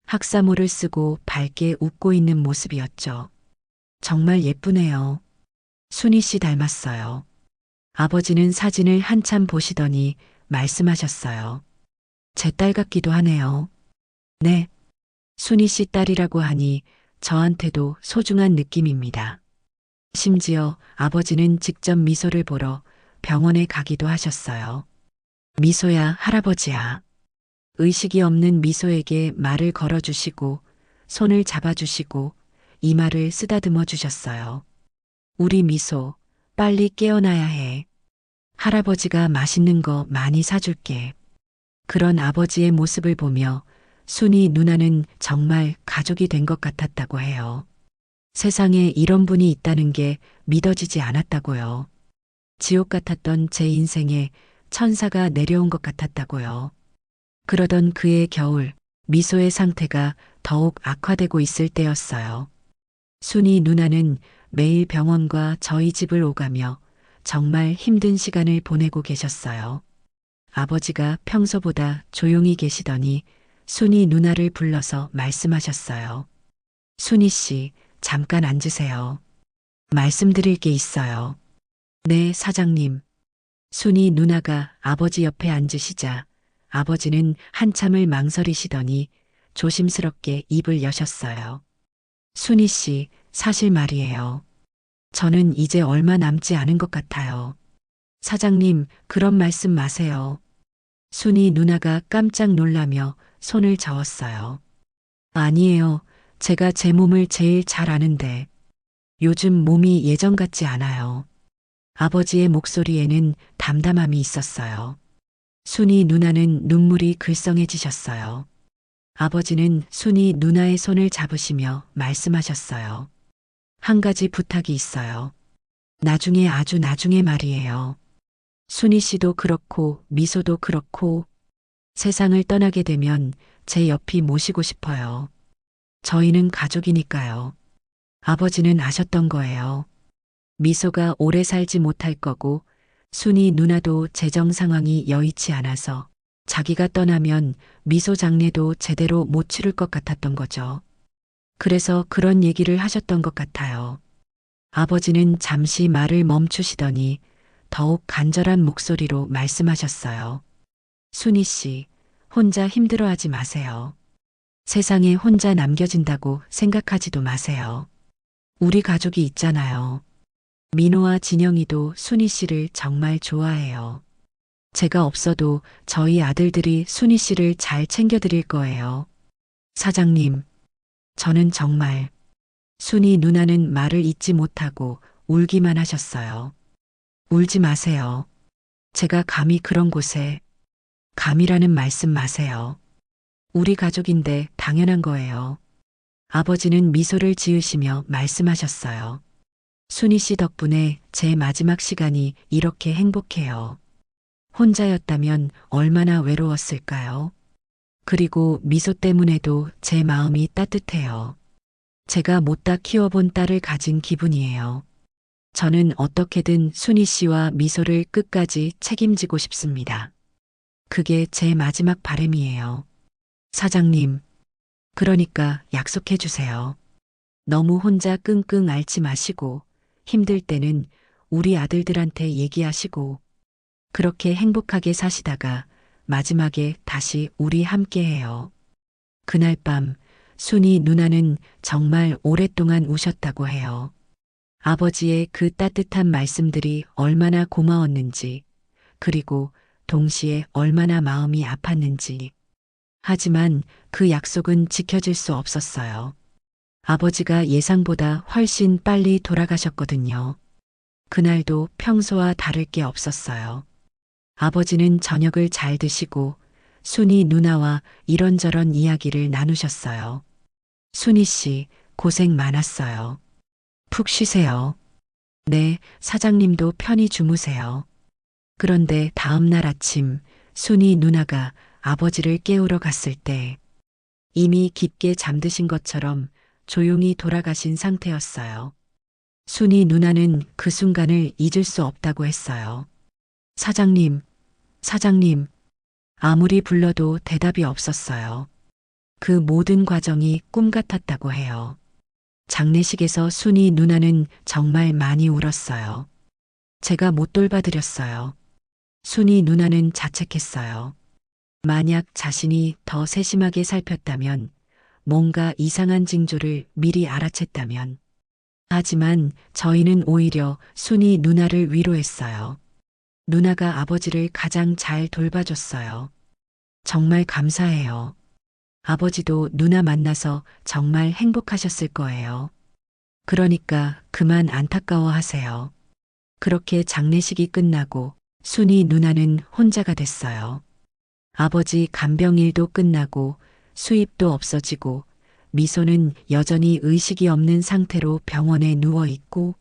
학사모를 쓰고 밝게 웃고 있는 모습이었죠. 정말 예쁘네요. 순이 씨 닮았어요. 아버지는 사진을 한참 보시더니 말씀하셨어요. 제 딸 같기도 하네요. 네. 순이 씨 딸이라고 하니 저한테도 소중한 느낌입니다. 심지어 아버지는 직접 미소를 보러 병원에 가기도 하셨어요. 미소야, 할아버지야. 의식이 없는 미소에게 말을 걸어주시고 손을 잡아주시고 이마를 쓰다듬어 주셨어요. 우리 미소, 빨리 깨어나야 해. 할아버지가 맛있는 거 많이 사줄게. 그런 아버지의 모습을 보며 순이 누나는 정말 가족이 된 것 같았다고 해요. 세상에 이런 분이 있다는 게 믿어지지 않았다고요. 지옥 같았던 제 인생에 천사가 내려온 것 같았다고요. 그러던 그의 겨울, 미소의 상태가 더욱 악화되고 있을 때였어요. 순이 누나는 매일 병원과 저희 집을 오가며 정말 힘든 시간을 보내고 계셨어요. 아버지가 평소보다 조용히 계시더니 순이 누나를 불러서 말씀하셨어요. 순이 씨, 잠깐 앉으세요. 말씀드릴 게 있어요. 네, 사장님. 순이 누나가 아버지 옆에 앉으시자 아버지는 한참을 망설이시더니 조심스럽게 입을 여셨어요. 순이 씨, 사실 말이에요. 저는 이제 얼마 남지 않은 것 같아요. 사장님, 그런 말씀 마세요. 순이 누나가 깜짝 놀라며 손을 저었어요. 아니에요. 제가 제 몸을 제일 잘 아는데 요즘 몸이 예전 같지 않아요. 아버지의 목소리에는 담담함이 있었어요. 순이 누나는 눈물이 글썽해지셨어요. 아버지는 순이 누나의 손을 잡으시며 말씀하셨어요. 한 가지 부탁이 있어요. 나중에 아주 나중에 말이에요. 순이 씨도 그렇고 미소도 그렇고 세상을 떠나게 되면 제 옆이 모시고 싶어요. 저희는 가족이니까요. 아버지는 아셨던 거예요. 미소가 오래 살지 못할 거고 순이 누나도 재정 상황이 여의치 않아서 자기가 떠나면 미소 장례도 제대로 못 치를 것 같았던 거죠. 그래서 그런 얘기를 하셨던 것 같아요. 아버지는 잠시 말을 멈추시더니 더욱 간절한 목소리로 말씀하셨어요. 순이 씨, 혼자 힘들어하지 마세요. 세상에 혼자 남겨진다고 생각하지도 마세요. 우리 가족이 있잖아요. 민호와 진영이도 순이 씨를 정말 좋아해요. 제가 없어도 저희 아들들이 순이 씨를 잘 챙겨드릴 거예요. 사장님, 저는 정말 순이 누나는 말을 잇지 못하고 울기만 하셨어요. 울지 마세요. 제가 감히 그런 곳에 감이라는 말씀 마세요. 우리 가족인데 당연한 거예요. 아버지는 미소를 지으시며 말씀하셨어요. 순이 씨 덕분에 제 마지막 시간이 이렇게 행복해요. 혼자였다면 얼마나 외로웠을까요? 그리고 미소 때문에도 제 마음이 따뜻해요. 제가 못다 키워본 딸을 가진 기분이에요. 저는 어떻게든 순이 씨와 미소를 끝까지 책임지고 싶습니다. 그게 제 마지막 바람이에요. 사장님, 그러니까 약속해 주세요. 너무 혼자 끙끙 앓지 마시고 힘들 때는 우리 아들들한테 얘기하시고 그렇게 행복하게 사시다가 마지막에 다시 우리 함께 해요. 그날 밤 순이 누나는 정말 오랫동안 우셨다고 해요. 아버지의 그 따뜻한 말씀들이 얼마나 고마웠는지, 그리고 동시에 얼마나 마음이 아팠는지. 하지만 그 약속은 지켜질 수 없었어요. 아버지가 예상보다 훨씬 빨리 돌아가셨거든요. 그날도 평소와 다를 게 없었어요. 아버지는 저녁을 잘 드시고 순이 누나와 이런저런 이야기를 나누셨어요. 순이 씨, 고생 많았어요. 푹 쉬세요. 네, 사장님도 편히 주무세요. 그런데 다음 날 아침 순이 누나가 아버지를 깨우러 갔을 때 이미 깊게 잠드신 것처럼 조용히 돌아가신 상태였어요. 순이 누나는 그 순간을 잊을 수 없다고 했어요. 사장님, 사장님, 아무리 불러도 대답이 없었어요. 그 모든 과정이 꿈 같았다고 해요. 장례식에서 순이 누나는 정말 많이 울었어요. 제가 못 돌봐드렸어요. 순이 누나는 자책했어요. 만약 자신이 더 세심하게 살폈다면, 뭔가 이상한 징조를 미리 알아챘다면. 하지만 저희는 오히려 순이 누나를 위로했어요. 누나가 아버지를 가장 잘 돌봐줬어요. 정말 감사해요. 아버지도 누나 만나서 정말 행복하셨을 거예요. 그러니까 그만 안타까워하세요. 그렇게 장례식이 끝나고 순이 누나는 혼자가 됐어요. 아버지 간병일도 끝나고 수입도 없어지고 미소는 여전히 의식이 없는 상태로 병원에 누워 있고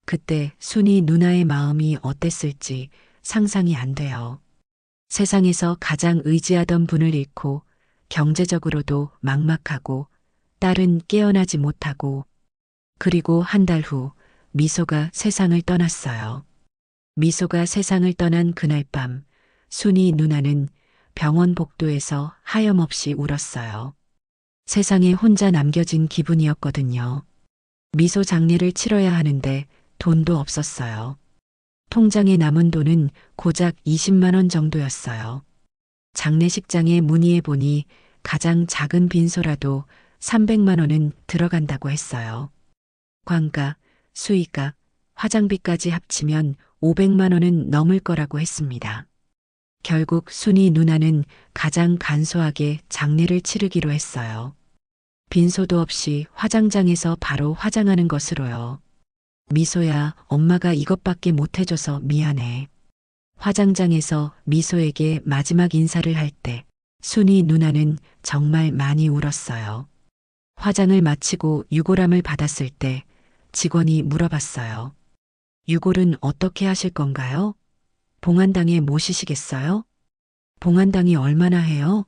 그때 순이 누나의 마음이 어땠을지 상상이 안 돼요. 세상에서 가장 의지하던 분을 잃고 경제적으로도 막막하고 딸은 깨어나지 못하고 그리고 한 달 후 미소가 세상을 떠났어요. 미소가 세상을 떠난 그날 밤 순이 누나는 병원 복도에서 하염없이 울었어요. 세상에 혼자 남겨진 기분이었거든요. 미소 장례를 치러야 하는데 돈도 없었어요. 통장에 남은 돈은 고작 20만 원 정도였어요. 장례식장에 문의해 보니 가장 작은 빈소라도 300만 원은 들어간다고 했어요. 관가, 수의가, 화장비까지 합치면 500만 원은 넘을 거라고 했습니다. 결국 순이 누나는 가장 간소하게 장례를 치르기로 했어요. 빈소도 없이 화장장에서 바로 화장하는 것으로요. 미소야, 엄마가 이것밖에 못 해줘서 미안해. 화장장에서 미소에게 마지막 인사를 할 때 순이 누나는 정말 많이 울었어요. 화장을 마치고 유골함을 받았을 때 직원이 물어봤어요. 유골은 어떻게 하실 건가요? 봉안당에 모시시겠어요? 봉안당이 얼마나 해요?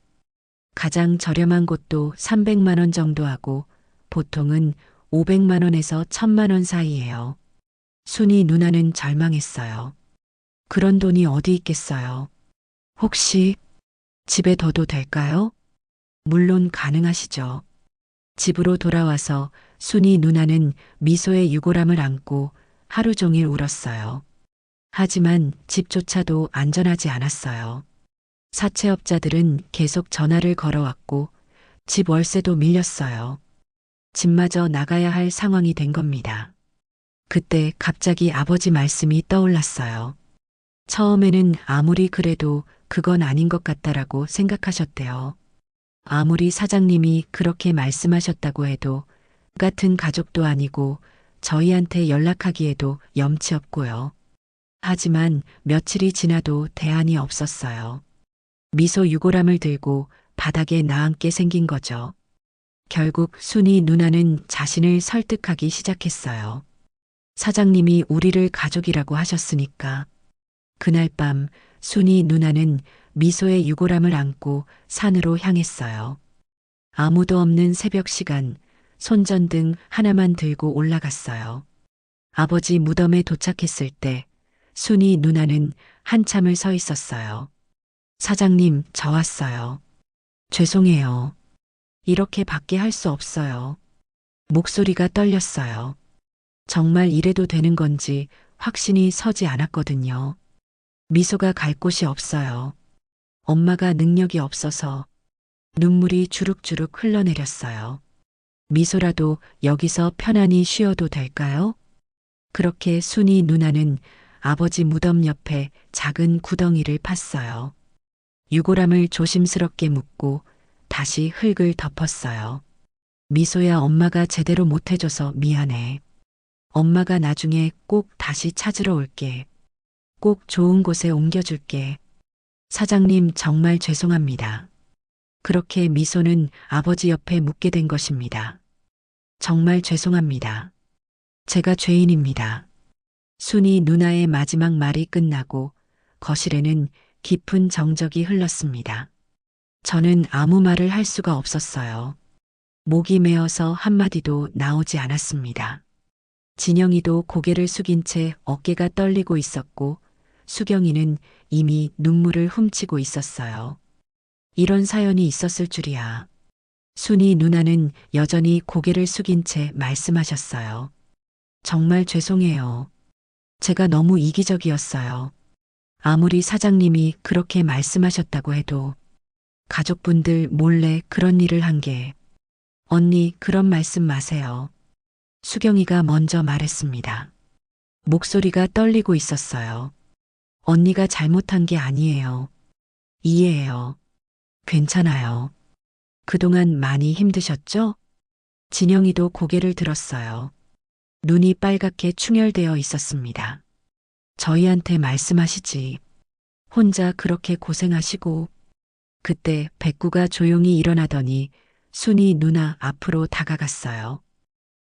가장 저렴한 곳도 300만 원 정도 하고 보통은 500만 원에서 1000만 원 사이예요. 순이 누나는 절망했어요. 그런 돈이 어디 있겠어요? 혹시 집에 둬도 될까요? 물론 가능하시죠. 집으로 돌아와서 순이 누나는 미소의 유골함을 안고 하루 종일 울었어요. 하지만 집조차도 안전하지 않았어요. 사채업자들은 계속 전화를 걸어왔고 집 월세도 밀렸어요. 집마저 나가야 할 상황이 된 겁니다. 그때 갑자기 아버지 말씀이 떠올랐어요. 처음에는 아무리 그래도 그건 아닌 것 같다라고 생각하셨대요. 아무리 사장님이 그렇게 말씀하셨다고 해도 같은 가족도 아니고 저희한테 연락하기에도 염치 없고요. 하지만 며칠이 지나도 대안이 없었어요. 미소 유골함을 들고 바닥에 나앉게 생긴 거죠. 결국 순이 누나는 자신을 설득하기 시작했어요. 사장님이 우리를 가족이라고 하셨으니까. 그날 밤 순이 누나는 미소의 유골함을 안고 산으로 향했어요. 아무도 없는 새벽 시간, 손전등 하나만 들고 올라갔어요. 아버지 무덤에 도착했을 때 순이 누나는 한참을 서 있었어요. 사장님, 저 왔어요. 죄송해요. 이렇게 밖에 할 수 없어요. 목소리가 떨렸어요. 정말 이래도 되는 건지 확신이 서지 않았거든요. 미소가 갈 곳이 없어요. 엄마가 능력이 없어서 눈물이 주룩주룩 흘러내렸어요. 미소라도 여기서 편안히 쉬어도 될까요? 그렇게 순이 누나는 아버지 무덤 옆에 작은 구덩이를 팠어요. 유골함을 조심스럽게 묶고 다시 흙을 덮었어요. 미소야, 엄마가 제대로 못해줘서 미안해. 엄마가 나중에 꼭 다시 찾으러 올게. 꼭 좋은 곳에 옮겨줄게. 사장님, 정말 죄송합니다. 그렇게 미소는 아버지 옆에 묵게 된 것입니다. 정말 죄송합니다. 제가 죄인입니다. 순이 누나의 마지막 말이 끝나고 거실에는 깊은 정적이 흘렀습니다. 저는 아무 말을 할 수가 없었어요. 목이 메어서 한마디도 나오지 않았습니다. 진영이도 고개를 숙인 채 어깨가 떨리고 있었고 수경이는 이미 눈물을 훔치고 있었어요. 이런 사연이 있었을 줄이야. 순이 누나는 여전히 고개를 숙인 채 말씀하셨어요. 정말 죄송해요. 제가 너무 이기적이었어요. 아무리 사장님이 그렇게 말씀하셨다고 해도 가족분들 몰래 그런 일을 한 게. 언니, 그런 말씀 마세요. 수경이가 먼저 말했습니다. 목소리가 떨리고 있었어요. 언니가 잘못한 게 아니에요. 이해해요. 괜찮아요. 그동안 많이 힘드셨죠? 진영이도 고개를 들었어요. 눈이 빨갛게 충혈되어 있었습니다. 저희한테 말씀하시지. 혼자 그렇게 고생하시고. 그때 백구가 조용히 일어나더니 순이 누나 앞으로 다가갔어요.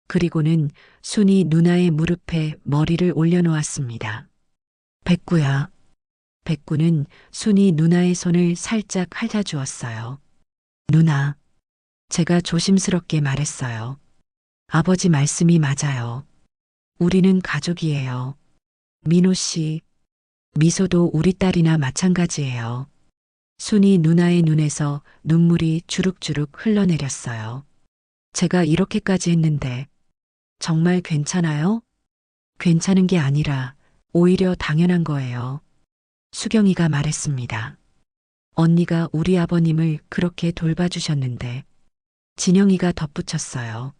그리고는 순이 누나의 무릎에 머리를 올려놓았습니다. 백구야. 백구는 순이 누나의 손을 살짝 핥아주었어요. 누나. 제가 조심스럽게 말했어요. 아버지 말씀이 맞아요. 우리는 가족이에요. 민호 씨. 미소도 우리 딸이나 마찬가지예요. 순이 누나의 눈에서 눈물이 주룩주룩 흘러내렸어요. 제가 이렇게까지 했는데 정말 괜찮아요? 괜찮은 게 아니라 오히려 당연한 거예요. 수경이가 말했습니다. 언니가 우리 아버님을 그렇게 돌봐주셨는데 진영이가 덧붙였어요.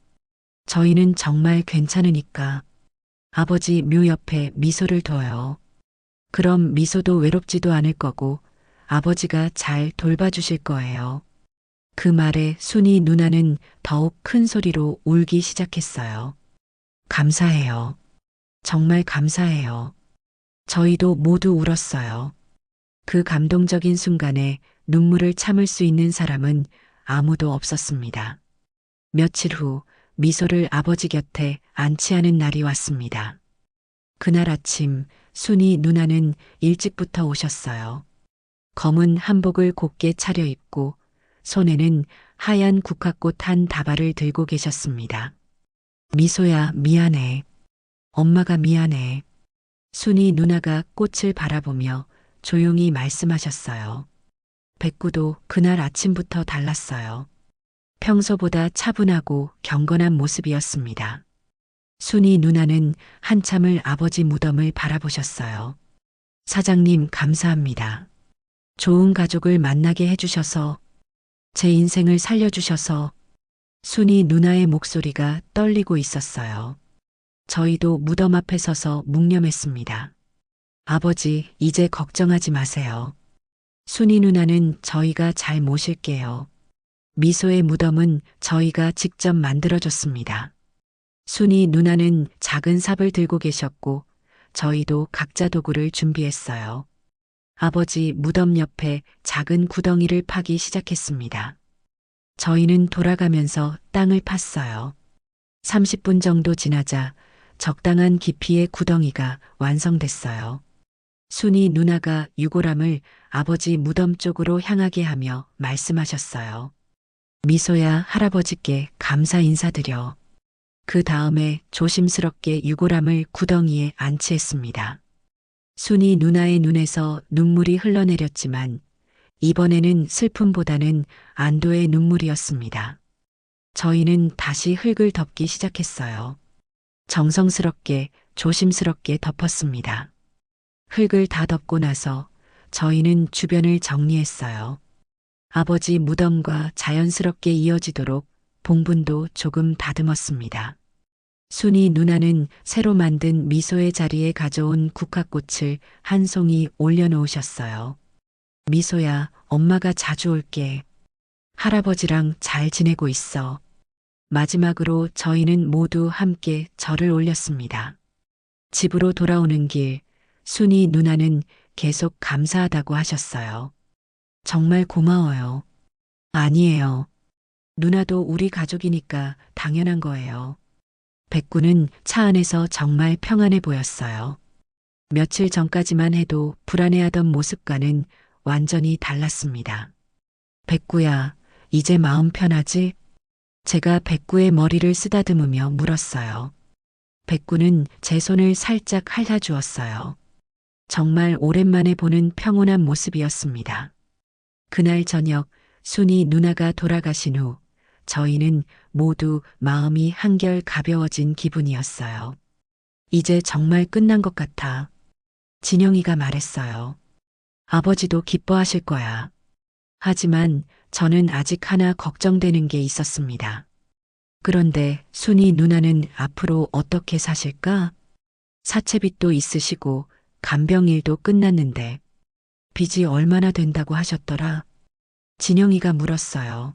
저희는 정말 괜찮으니까 아버지 묘 옆에 미소를 둬요. 그럼 미소도 외롭지도 않을 거고 아버지가 잘 돌봐주실 거예요. 그 말에 순이 누나는 더욱 큰 소리로 울기 시작했어요. 감사해요. 정말 감사해요. 저희도 모두 울었어요. 그 감동적인 순간에 눈물을 참을 수 있는 사람은 아무도 없었습니다. 며칠 후 미소를 아버지 곁에 안치하는 날이 왔습니다. 그날 아침 순이 누나는 일찍부터 오셨어요. 검은 한복을 곱게 차려입고 손에는 하얀 국화꽃 한 다발을 들고 계셨습니다. 미소야, 미안해. 엄마가 미안해. 순이 누나가 꽃을 바라보며 조용히 말씀하셨어요. 백구도 그날 아침부터 달랐어요. 평소보다 차분하고 경건한 모습이었습니다. 순이 누나는 한참을 아버지 무덤을 바라보셨어요. 사장님, 감사합니다. 좋은 가족을 만나게 해주셔서, 제 인생을 살려주셔서, 순이 누나의 목소리가 떨리고 있었어요. 저희도 무덤 앞에 서서 묵념했습니다. 아버지, 이제 걱정하지 마세요. 순이 누나는 저희가 잘 모실게요. 미소의 무덤은 저희가 직접 만들어줬습니다. 순이 누나는 작은 삽을 들고 계셨고 저희도 각자 도구를 준비했어요. 아버지 무덤 옆에 작은 구덩이를 파기 시작했습니다. 저희는 돌아가면서 땅을 팠어요. 30분 정도 지나자 적당한 깊이의 구덩이가 완성됐어요. 순이 누나가 유골함을 아버지 무덤 쪽으로 향하게 하며 말씀하셨어요. 미소야, 할아버지께 감사 인사드려. 그 다음에 조심스럽게 유골함을 구덩이에 안치했습니다. 순이 누나의 눈에서 눈물이 흘러내렸지만 이번에는 슬픔보다는 안도의 눈물이었습니다. 저희는 다시 흙을 덮기 시작했어요. 정성스럽게 조심스럽게 덮었습니다. 흙을 다 덮고 나서 저희는 주변을 정리했어요. 아버지 무덤과 자연스럽게 이어지도록 봉분도 조금 다듬었습니다. 순이 누나는 새로 만든 미소의 자리에 가져온 국화꽃을 한 송이 올려놓으셨어요. 미소야, 엄마가 자주 올게. 할아버지랑 잘 지내고 있어. 마지막으로 저희는 모두 함께 절을 올렸습니다. 집으로 돌아오는 길, 순이 누나는 계속 감사하다고 하셨어요. 정말 고마워요. 아니에요. 누나도 우리 가족이니까 당연한 거예요. 백구는 차 안에서 정말 평안해 보였어요. 며칠 전까지만 해도 불안해하던 모습과는 완전히 달랐습니다. 백구야, 이제 마음 편하지? 제가 백구의 머리를 쓰다듬으며 물었어요. 백구는 제 손을 살짝 핥아주었어요. 정말 오랜만에 보는 평온한 모습이었습니다. 그날 저녁 순이 누나가 돌아가신 후 저희는 모두 마음이 한결 가벼워진 기분이었어요. 이제 정말 끝난 것 같아. 진영이가 말했어요. 아버지도 기뻐하실 거야. 하지만 저는 아직 하나 걱정되는 게 있었습니다. 그런데 순이 누나는 앞으로 어떻게 사실까? 사채빚도 있으시고 간병일도 끝났는데 빚이 얼마나 된다고 하셨더라? 진영이가 물었어요.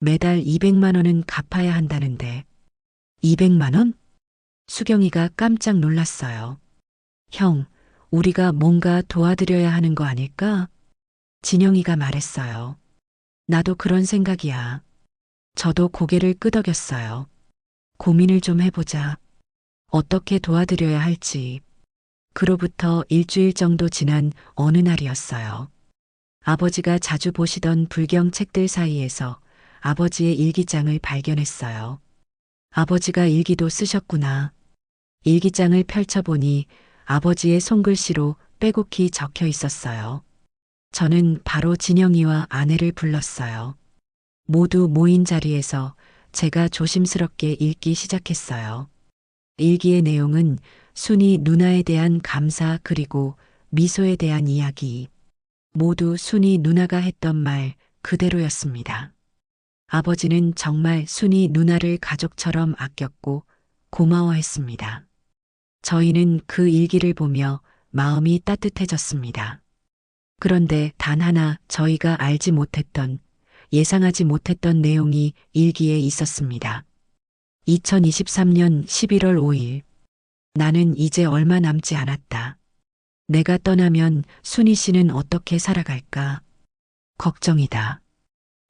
매달 200만 원은 갚아야 한다는데 200만 원? 수경이가 깜짝 놀랐어요. 형, 우리가 뭔가 도와드려야 하는 거 아닐까? 진영이가 말했어요. 나도 그런 생각이야. 저도 고개를 끄덕였어요. 고민을 좀 해보자. 어떻게 도와드려야 할지. 그로부터 일주일 정도 지난 어느 날이었어요. 아버지가 자주 보시던 불경 책들 사이에서 아버지의 일기장을 발견했어요. 아버지가 일기도 쓰셨구나. 일기장을 펼쳐보니 아버지의 손글씨로 빼곡히 적혀 있었어요. 저는 바로 진영이와 아내를 불렀어요. 모두 모인 자리에서 제가 조심스럽게 읽기 시작했어요. 일기의 내용은 순이 누나에 대한 감사 그리고 미소에 대한 이야기. 모두 순이 누나가 했던 말 그대로였습니다. 아버지는 정말 순이 누나를 가족처럼 아꼈고 고마워했습니다. 저희는 그 일기를 보며 마음이 따뜻해졌습니다. 그런데 단 하나 저희가 알지 못했던, 예상하지 못했던 내용이 일기에 있었습니다. 2023년 11월 5일. 나는 이제 얼마 남지 않았다. 내가 떠나면 순희 씨는 어떻게 살아갈까? 걱정이다.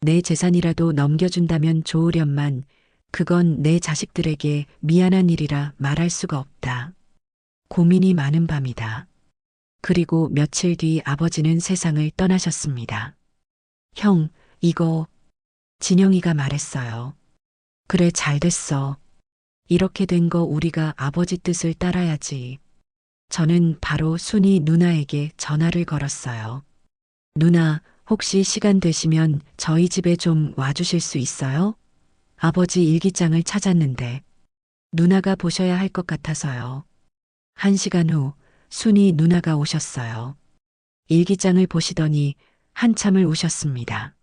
내 재산이라도 넘겨준다면 좋으련만 그건 내 자식들에게 미안한 일이라 말할 수가 없다. 고민이 많은 밤이다. 그리고 며칠 뒤 아버지는 세상을 떠나셨습니다. 형, 이거 진영이가 말했어요. 그래, 잘 됐어. 이렇게 된 거 우리가 아버지 뜻을 따라야지. 저는 바로 순이 누나에게 전화를 걸었어요. 누나, 혹시 시간 되시면 저희 집에 좀 와주실 수 있어요? 아버지 일기장을 찾았는데 누나가 보셔야 할 것 같아서요. 1시간 후 순이 누나가 오셨어요. 일기장을 보시더니 한참을 우셨습니다.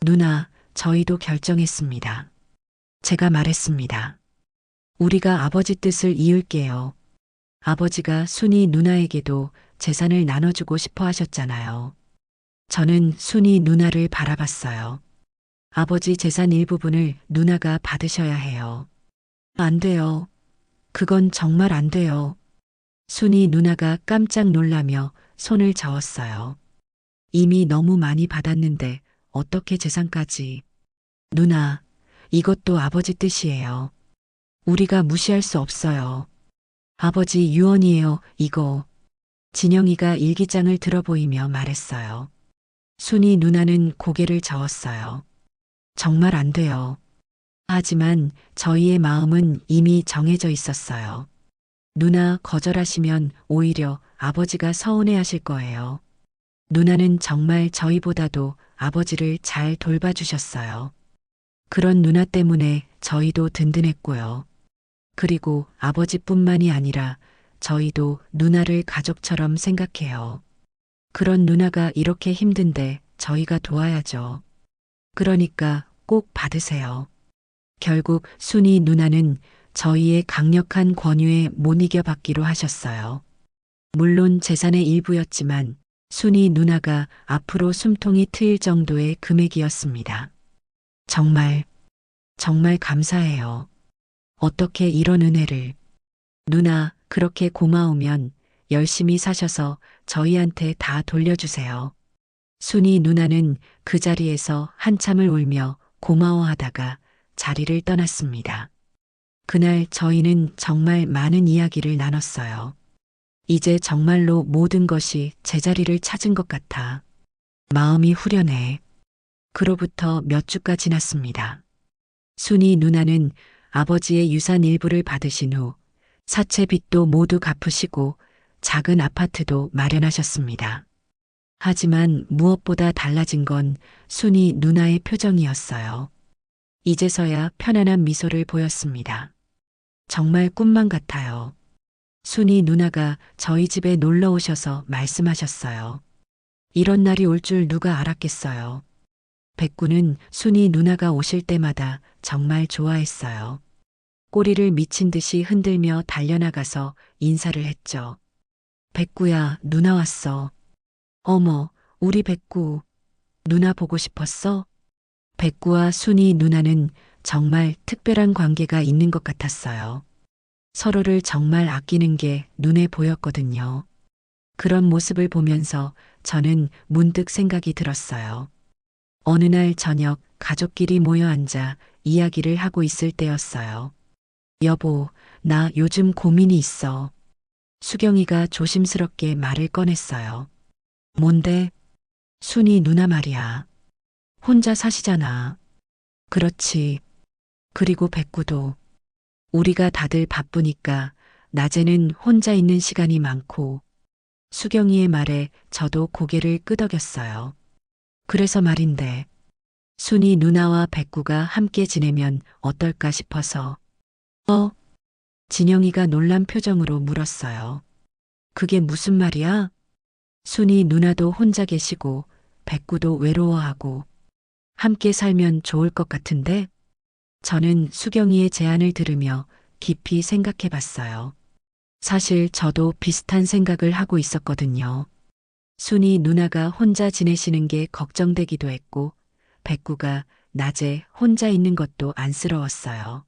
누나, 저희도 결정했습니다. 제가 말했습니다. 우리가 아버지 뜻을 이을게요. 아버지가 순이 누나에게도 재산을 나눠주고 싶어 하셨잖아요. 저는 순이 누나를 바라봤어요. 아버지 재산 일부분을 누나가 받으셔야 해요. 안 돼요. 그건 정말 안 돼요. 순이 누나가 깜짝 놀라며 손을 저었어요. 이미 너무 많이 받았는데 어떻게 재산까지. 누나, 이것도 아버지 뜻이에요. 우리가 무시할 수 없어요. 아버지 유언이에요, 이거. 진영이가 일기장을 들어보이며 말했어요. 순이 누나는 고개를 저었어요. 정말 안 돼요. 하지만 저희의 마음은 이미 정해져 있었어요. 누나 거절하시면 오히려 아버지가 서운해하실 거예요. 누나는 정말 저희보다도 아버지를 잘 돌봐주셨어요. 그런 누나 때문에 저희도 든든했고요. 그리고 아버지뿐만이 아니라 저희도 누나를 가족처럼 생각해요. 그런 누나가 이렇게 힘든데 저희가 도와야죠. 그러니까 꼭 받으세요. 결국 순이 누나는 저희의 강력한 권유에 못 이겨받기로 하셨어요. 물론 재산의 일부였지만 순이 누나가 앞으로 숨통이 트일 정도의 금액이었습니다. 정말, 정말 감사해요. 어떻게 이런 은혜를. 누나, 그렇게 고마우면 열심히 사셔서 저희한테 다 돌려주세요. 순이 누나는 그 자리에서 한참을 울며 고마워하다가 자리를 떠났습니다. 그날 저희는 정말 많은 이야기를 나눴어요. 이제 정말로 모든 것이 제자리를 찾은 것 같아. 마음이 후련해. 그로부터 몇 주가 지났습니다. 순이 누나는 아버지의 유산 일부를 받으신 후 사채 빚도 모두 갚으시고 작은 아파트도 마련하셨습니다. 하지만 무엇보다 달라진 건 순이 누나의 표정이었어요. 이제서야 편안한 미소를 보였습니다. 정말 꿈만 같아요. 순이 누나가 저희 집에 놀러 오셔서 말씀하셨어요. 이런 날이 올 줄 누가 알았겠어요. 백구는 순이 누나가 오실 때마다 정말 좋아했어요. 꼬리를 미친 듯이 흔들며 달려나가서 인사를 했죠. 백구야, 누나 왔어. 어머, 우리 백구. 누나 보고 싶었어? 백구와 순이 누나는 정말 특별한 관계가 있는 것 같았어요. 서로를 정말 아끼는 게 눈에 보였거든요. 그런 모습을 보면서 저는 문득 생각이 들었어요. 어느 날 저녁 가족끼리 모여 앉아 이야기를 하고 있을 때였어요. 여보, 나 요즘 고민이 있어. 수경이가 조심스럽게 말을 꺼냈어요. 뭔데? 순이 누나 말이야. 혼자 사시잖아. 그렇지. 그리고 백구도. 우리가 다들 바쁘니까 낮에는 혼자 있는 시간이 많고. 수경이의 말에 저도 고개를 끄덕였어요. 그래서 말인데, 순이 누나와 백구가 함께 지내면 어떨까 싶어서. 진영이가 놀란 표정으로 물었어요. 그게 무슨 말이야? 순이 누나도 혼자 계시고 백구도 외로워하고 함께 살면 좋을 것 같은데? 저는 수경이의 제안을 들으며 깊이 생각해 봤어요. 사실 저도 비슷한 생각을 하고 있었거든요. 순이 누나가 혼자 지내시는 게 걱정되기도 했고, 백구가 낮에 혼자 있는 것도 안쓰러웠어요.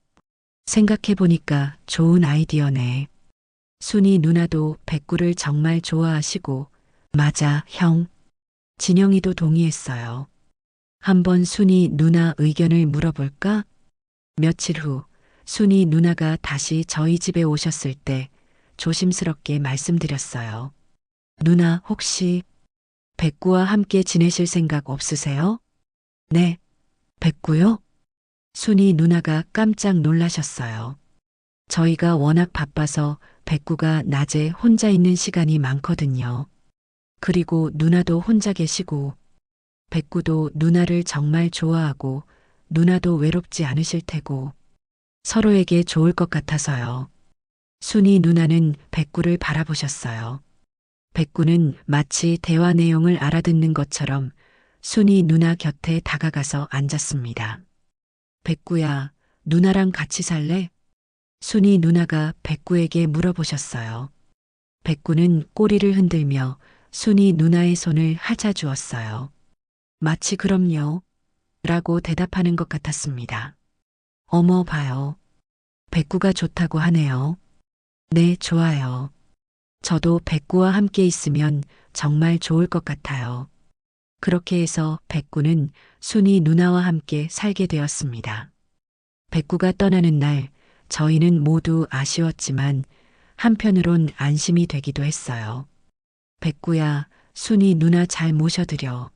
생각해 보니까 좋은 아이디어네. 순이 누나도 백구를 정말 좋아하시고, 맞아, 형. 진영이도 동의했어요. 한번 순이 누나 의견을 물어볼까? 며칠 후, 순이 누나가 다시 저희 집에 오셨을 때 조심스럽게 말씀드렸어요. 누나, 혹시 백구와 함께 지내실 생각 없으세요? 네, 백구요? 순이 누나가 깜짝 놀라셨어요. 저희가 워낙 바빠서 백구가 낮에 혼자 있는 시간이 많거든요. 그리고 누나도 혼자 계시고, 백구도 누나를 정말 좋아하고, 누나도 외롭지 않으실 테고, 서로에게 좋을 것 같아서요. 순이 누나는 백구를 바라보셨어요. 백구는 마치 대화 내용을 알아듣는 것처럼 순이 누나 곁에 다가가서 앉았습니다. 백구야, 누나랑 같이 살래? 순이 누나가 백구에게 물어보셨어요. 백구는 꼬리를 흔들며 순이 누나의 손을 핥아주었어요. 마치 그럼요. 라고 대답하는 것 같았습니다. 어머 봐요. 백구가 좋다고 하네요. 네, 좋아요. 저도 백구와 함께 있으면 정말 좋을 것 같아요. 그렇게 해서 백구는 순이 누나와 함께 살게 되었습니다. 백구가 떠나는 날 저희는 모두 아쉬웠지만 한편으론 안심이 되기도 했어요. 백구야, 순이 누나 잘 모셔드려.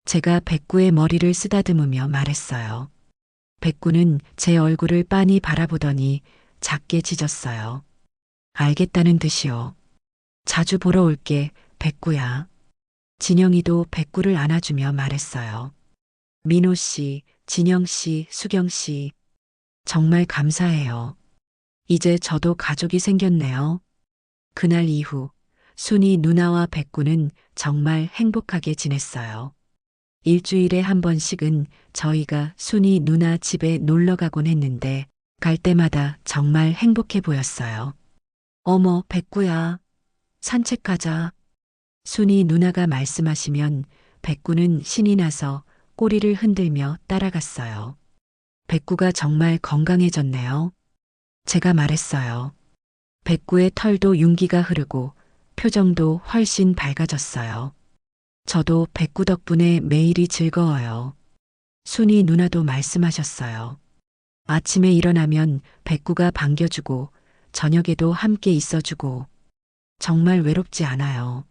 제가 백구의 머리를 쓰다듬으며 말했어요. 백구는 제 얼굴을 빤히 바라보더니 작게 짖었어요. 알겠다는 듯이요. 자주 보러 올게, 백구야. 진영이도 백구를 안아주며 말했어요. 민호 씨, 진영 씨, 수경 씨, 정말 감사해요. 이제 저도 가족이 생겼네요. 그날 이후 순이 누나와 백구는 정말 행복하게 지냈어요. 일주일에 한 번씩은 저희가 순이 누나 집에 놀러 가곤 했는데 갈 때마다 정말 행복해 보였어요. 어머, 백구야. 산책 가자. 순이 누나가 말씀하시면 백구는 신이 나서 꼬리를 흔들며 따라갔어요. 백구가 정말 건강해졌네요. 제가 말했어요. 백구의 털도 윤기가 흐르고 표정도 훨씬 밝아졌어요. 저도 백구 덕분에 매일이 즐거워요. 순이 누나도 말씀하셨어요. 아침에 일어나면 백구가 반겨주고 저녁에도 함께 있어주고 정말 외롭지 않아요.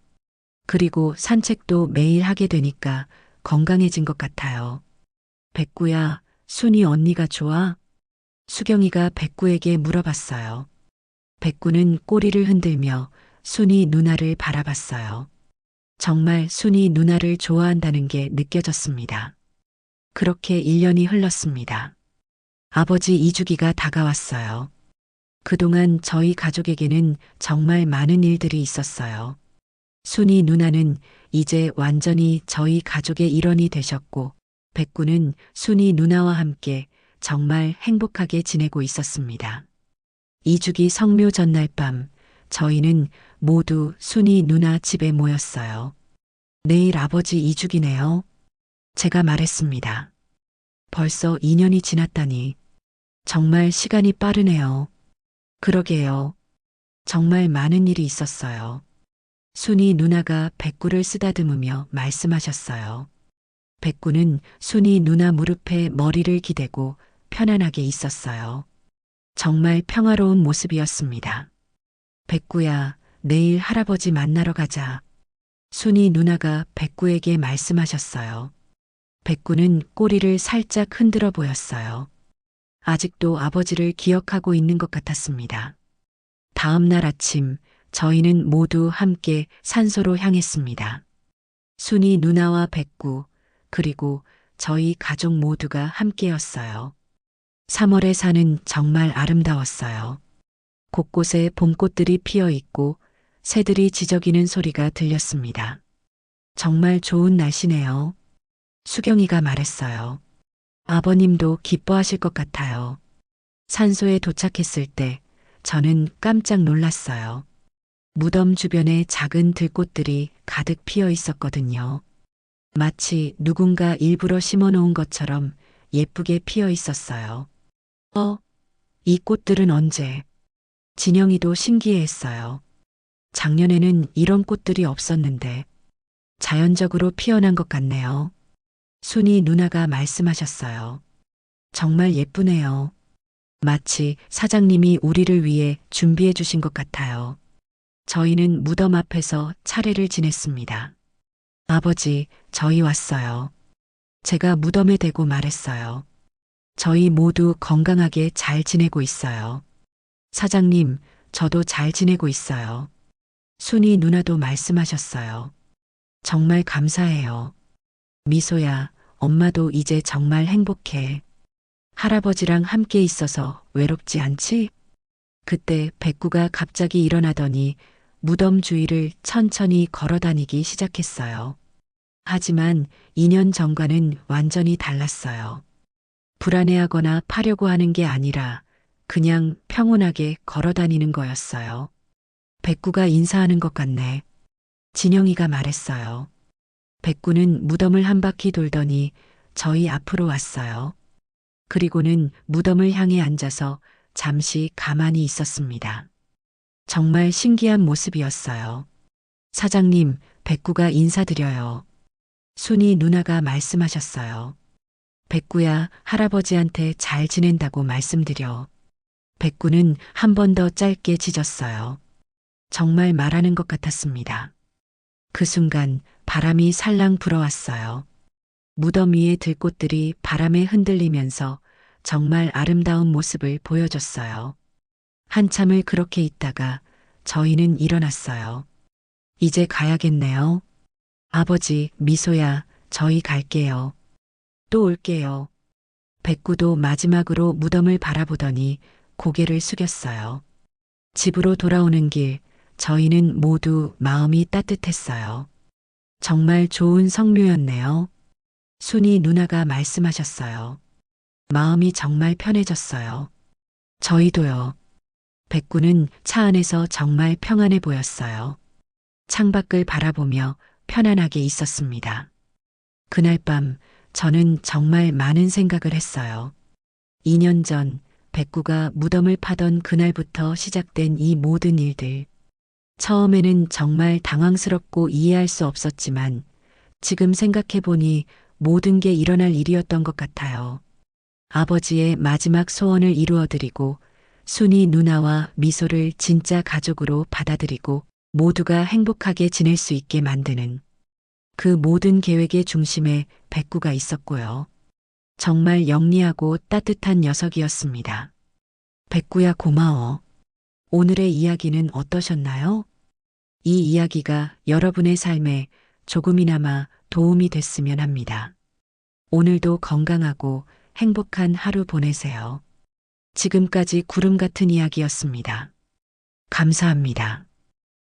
그리고 산책도 매일 하게 되니까 건강해진 것 같아요. 백구야, 순이 언니가 좋아? 수경이가 백구에게 물어봤어요. 백구는 꼬리를 흔들며 순이 누나를 바라봤어요. 정말 순이 누나를 좋아한다는 게 느껴졌습니다. 그렇게 1년이 흘렀습니다. 아버지 이주기가 다가왔어요. 그동안 저희 가족에게는 정말 많은 일들이 있었어요. 순이 누나는 이제 완전히 저희 가족의 일원이 되셨고, 백구는 순이 누나와 함께 정말 행복하게 지내고 있었습니다. 이주기 성묘 전날 밤, 저희는 모두 순이 누나 집에 모였어요. 내일 아버지 이주기네요. 제가 말했습니다. 벌써 2년이 지났다니. 정말 시간이 빠르네요. 그러게요. 정말 많은 일이 있었어요. 순이 누나가 백구를 쓰다듬으며 말씀하셨어요. 백구는 순이 누나 무릎에 머리를 기대고 편안하게 있었어요. 정말 평화로운 모습이었습니다. 백구야, 내일 할아버지 만나러 가자. 순이 누나가 백구에게 말씀하셨어요. 백구는 꼬리를 살짝 흔들어 보였어요. 아직도 아버지를 기억하고 있는 것 같았습니다. 다음 날 아침, 저희는 모두 함께 산소로 향했습니다. 순이 누나와 백구, 그리고 저희 가족 모두가 함께였어요. 3월의 산은 정말 아름다웠어요. 곳곳에 봄꽃들이 피어 있고 새들이 지저귀는 소리가 들렸습니다. 정말 좋은 날씨네요. 수경이가 말했어요. 아버님도 기뻐하실 것 같아요. 산소에 도착했을 때 저는 깜짝 놀랐어요. 무덤 주변에 작은 들꽃들이 가득 피어 있었거든요. 마치 누군가 일부러 심어 놓은 것처럼 예쁘게 피어 있었어요. 이 꽃들은 언제? 진영이도 신기해했어요. 작년에는 이런 꽃들이 없었는데 자연적으로 피어난 것 같네요. 순이 누나가 말씀하셨어요. 정말 예쁘네요. 마치 사장님이 우리를 위해 준비해 주신 것 같아요. 저희는 무덤 앞에서 차례를 지냈습니다. 아버지, 저희 왔어요. 제가 무덤에 대고 말했어요. 저희 모두 건강하게 잘 지내고 있어요. 사장님, 저도 잘 지내고 있어요. 순이 누나도 말씀하셨어요. 정말 감사해요. 미소야, 엄마도 이제 정말 행복해. 할아버지랑 함께 있어서 외롭지 않지? 그때 백구가 갑자기 일어나더니 무덤 주위를 천천히 걸어 다니기 시작했어요. 하지만 2년 전과는 완전히 달랐어요. 불안해하거나 파려고 하는 게 아니라 그냥 평온하게 걸어 다니는 거였어요. 백구가 인사하는 것 같네. 진영이가 말했어요. 백구는 무덤을 한 바퀴 돌더니 저희 앞으로 왔어요. 그리고는 무덤을 향해 앉아서 잠시 가만히 있었습니다. 정말 신기한 모습이었어요. 사장님, 백구가 인사드려요. 순이 누나가 말씀하셨어요. 백구야, 할아버지한테 잘 지낸다고 말씀드려. 백구는 한 번 더 짧게 짖었어요. 정말 말하는 것 같았습니다. 그 순간 바람이 살랑 불어왔어요. 무덤 위의 들꽃들이 바람에 흔들리면서 정말 아름다운 모습을 보여줬어요. 한참을 그렇게 있다가 저희는 일어났어요. 이제 가야겠네요. 아버지, 미소야, 저희 갈게요. 또 올게요. 백구도 마지막으로 무덤을 바라보더니 고개를 숙였어요. 집으로 돌아오는 길, 저희는 모두 마음이 따뜻했어요. 정말 좋은 성묘였네요. 순이 누나가 말씀하셨어요. 마음이 정말 편해졌어요. 저희도요. 백구는 차 안에서 정말 평안해 보였어요. 창밖을 바라보며 편안하게 있었습니다. 그날 밤 저는 정말 많은 생각을 했어요. 2년 전 백구가 무덤을 파던 그날부터 시작된 이 모든 일들. 처음에는 정말 당황스럽고 이해할 수 없었지만 지금 생각해보니 모든 게 일어날 일이었던 것 같아요. 아버지의 마지막 소원을 이루어드리고 순이 누나와 미소를 진짜 가족으로 받아들이고 모두가 행복하게 지낼 수 있게 만드는 그 모든 계획의 중심에 백구가 있었고요. 정말 영리하고 따뜻한 녀석이었습니다. 백구야 고마워. 오늘의 이야기는 어떠셨나요? 이 이야기가 여러분의 삶에 조금이나마 도움이 됐으면 합니다. 오늘도 건강하고 행복한 하루 보내세요. 지금까지 구름 같은 이야기였습니다. 감사합니다.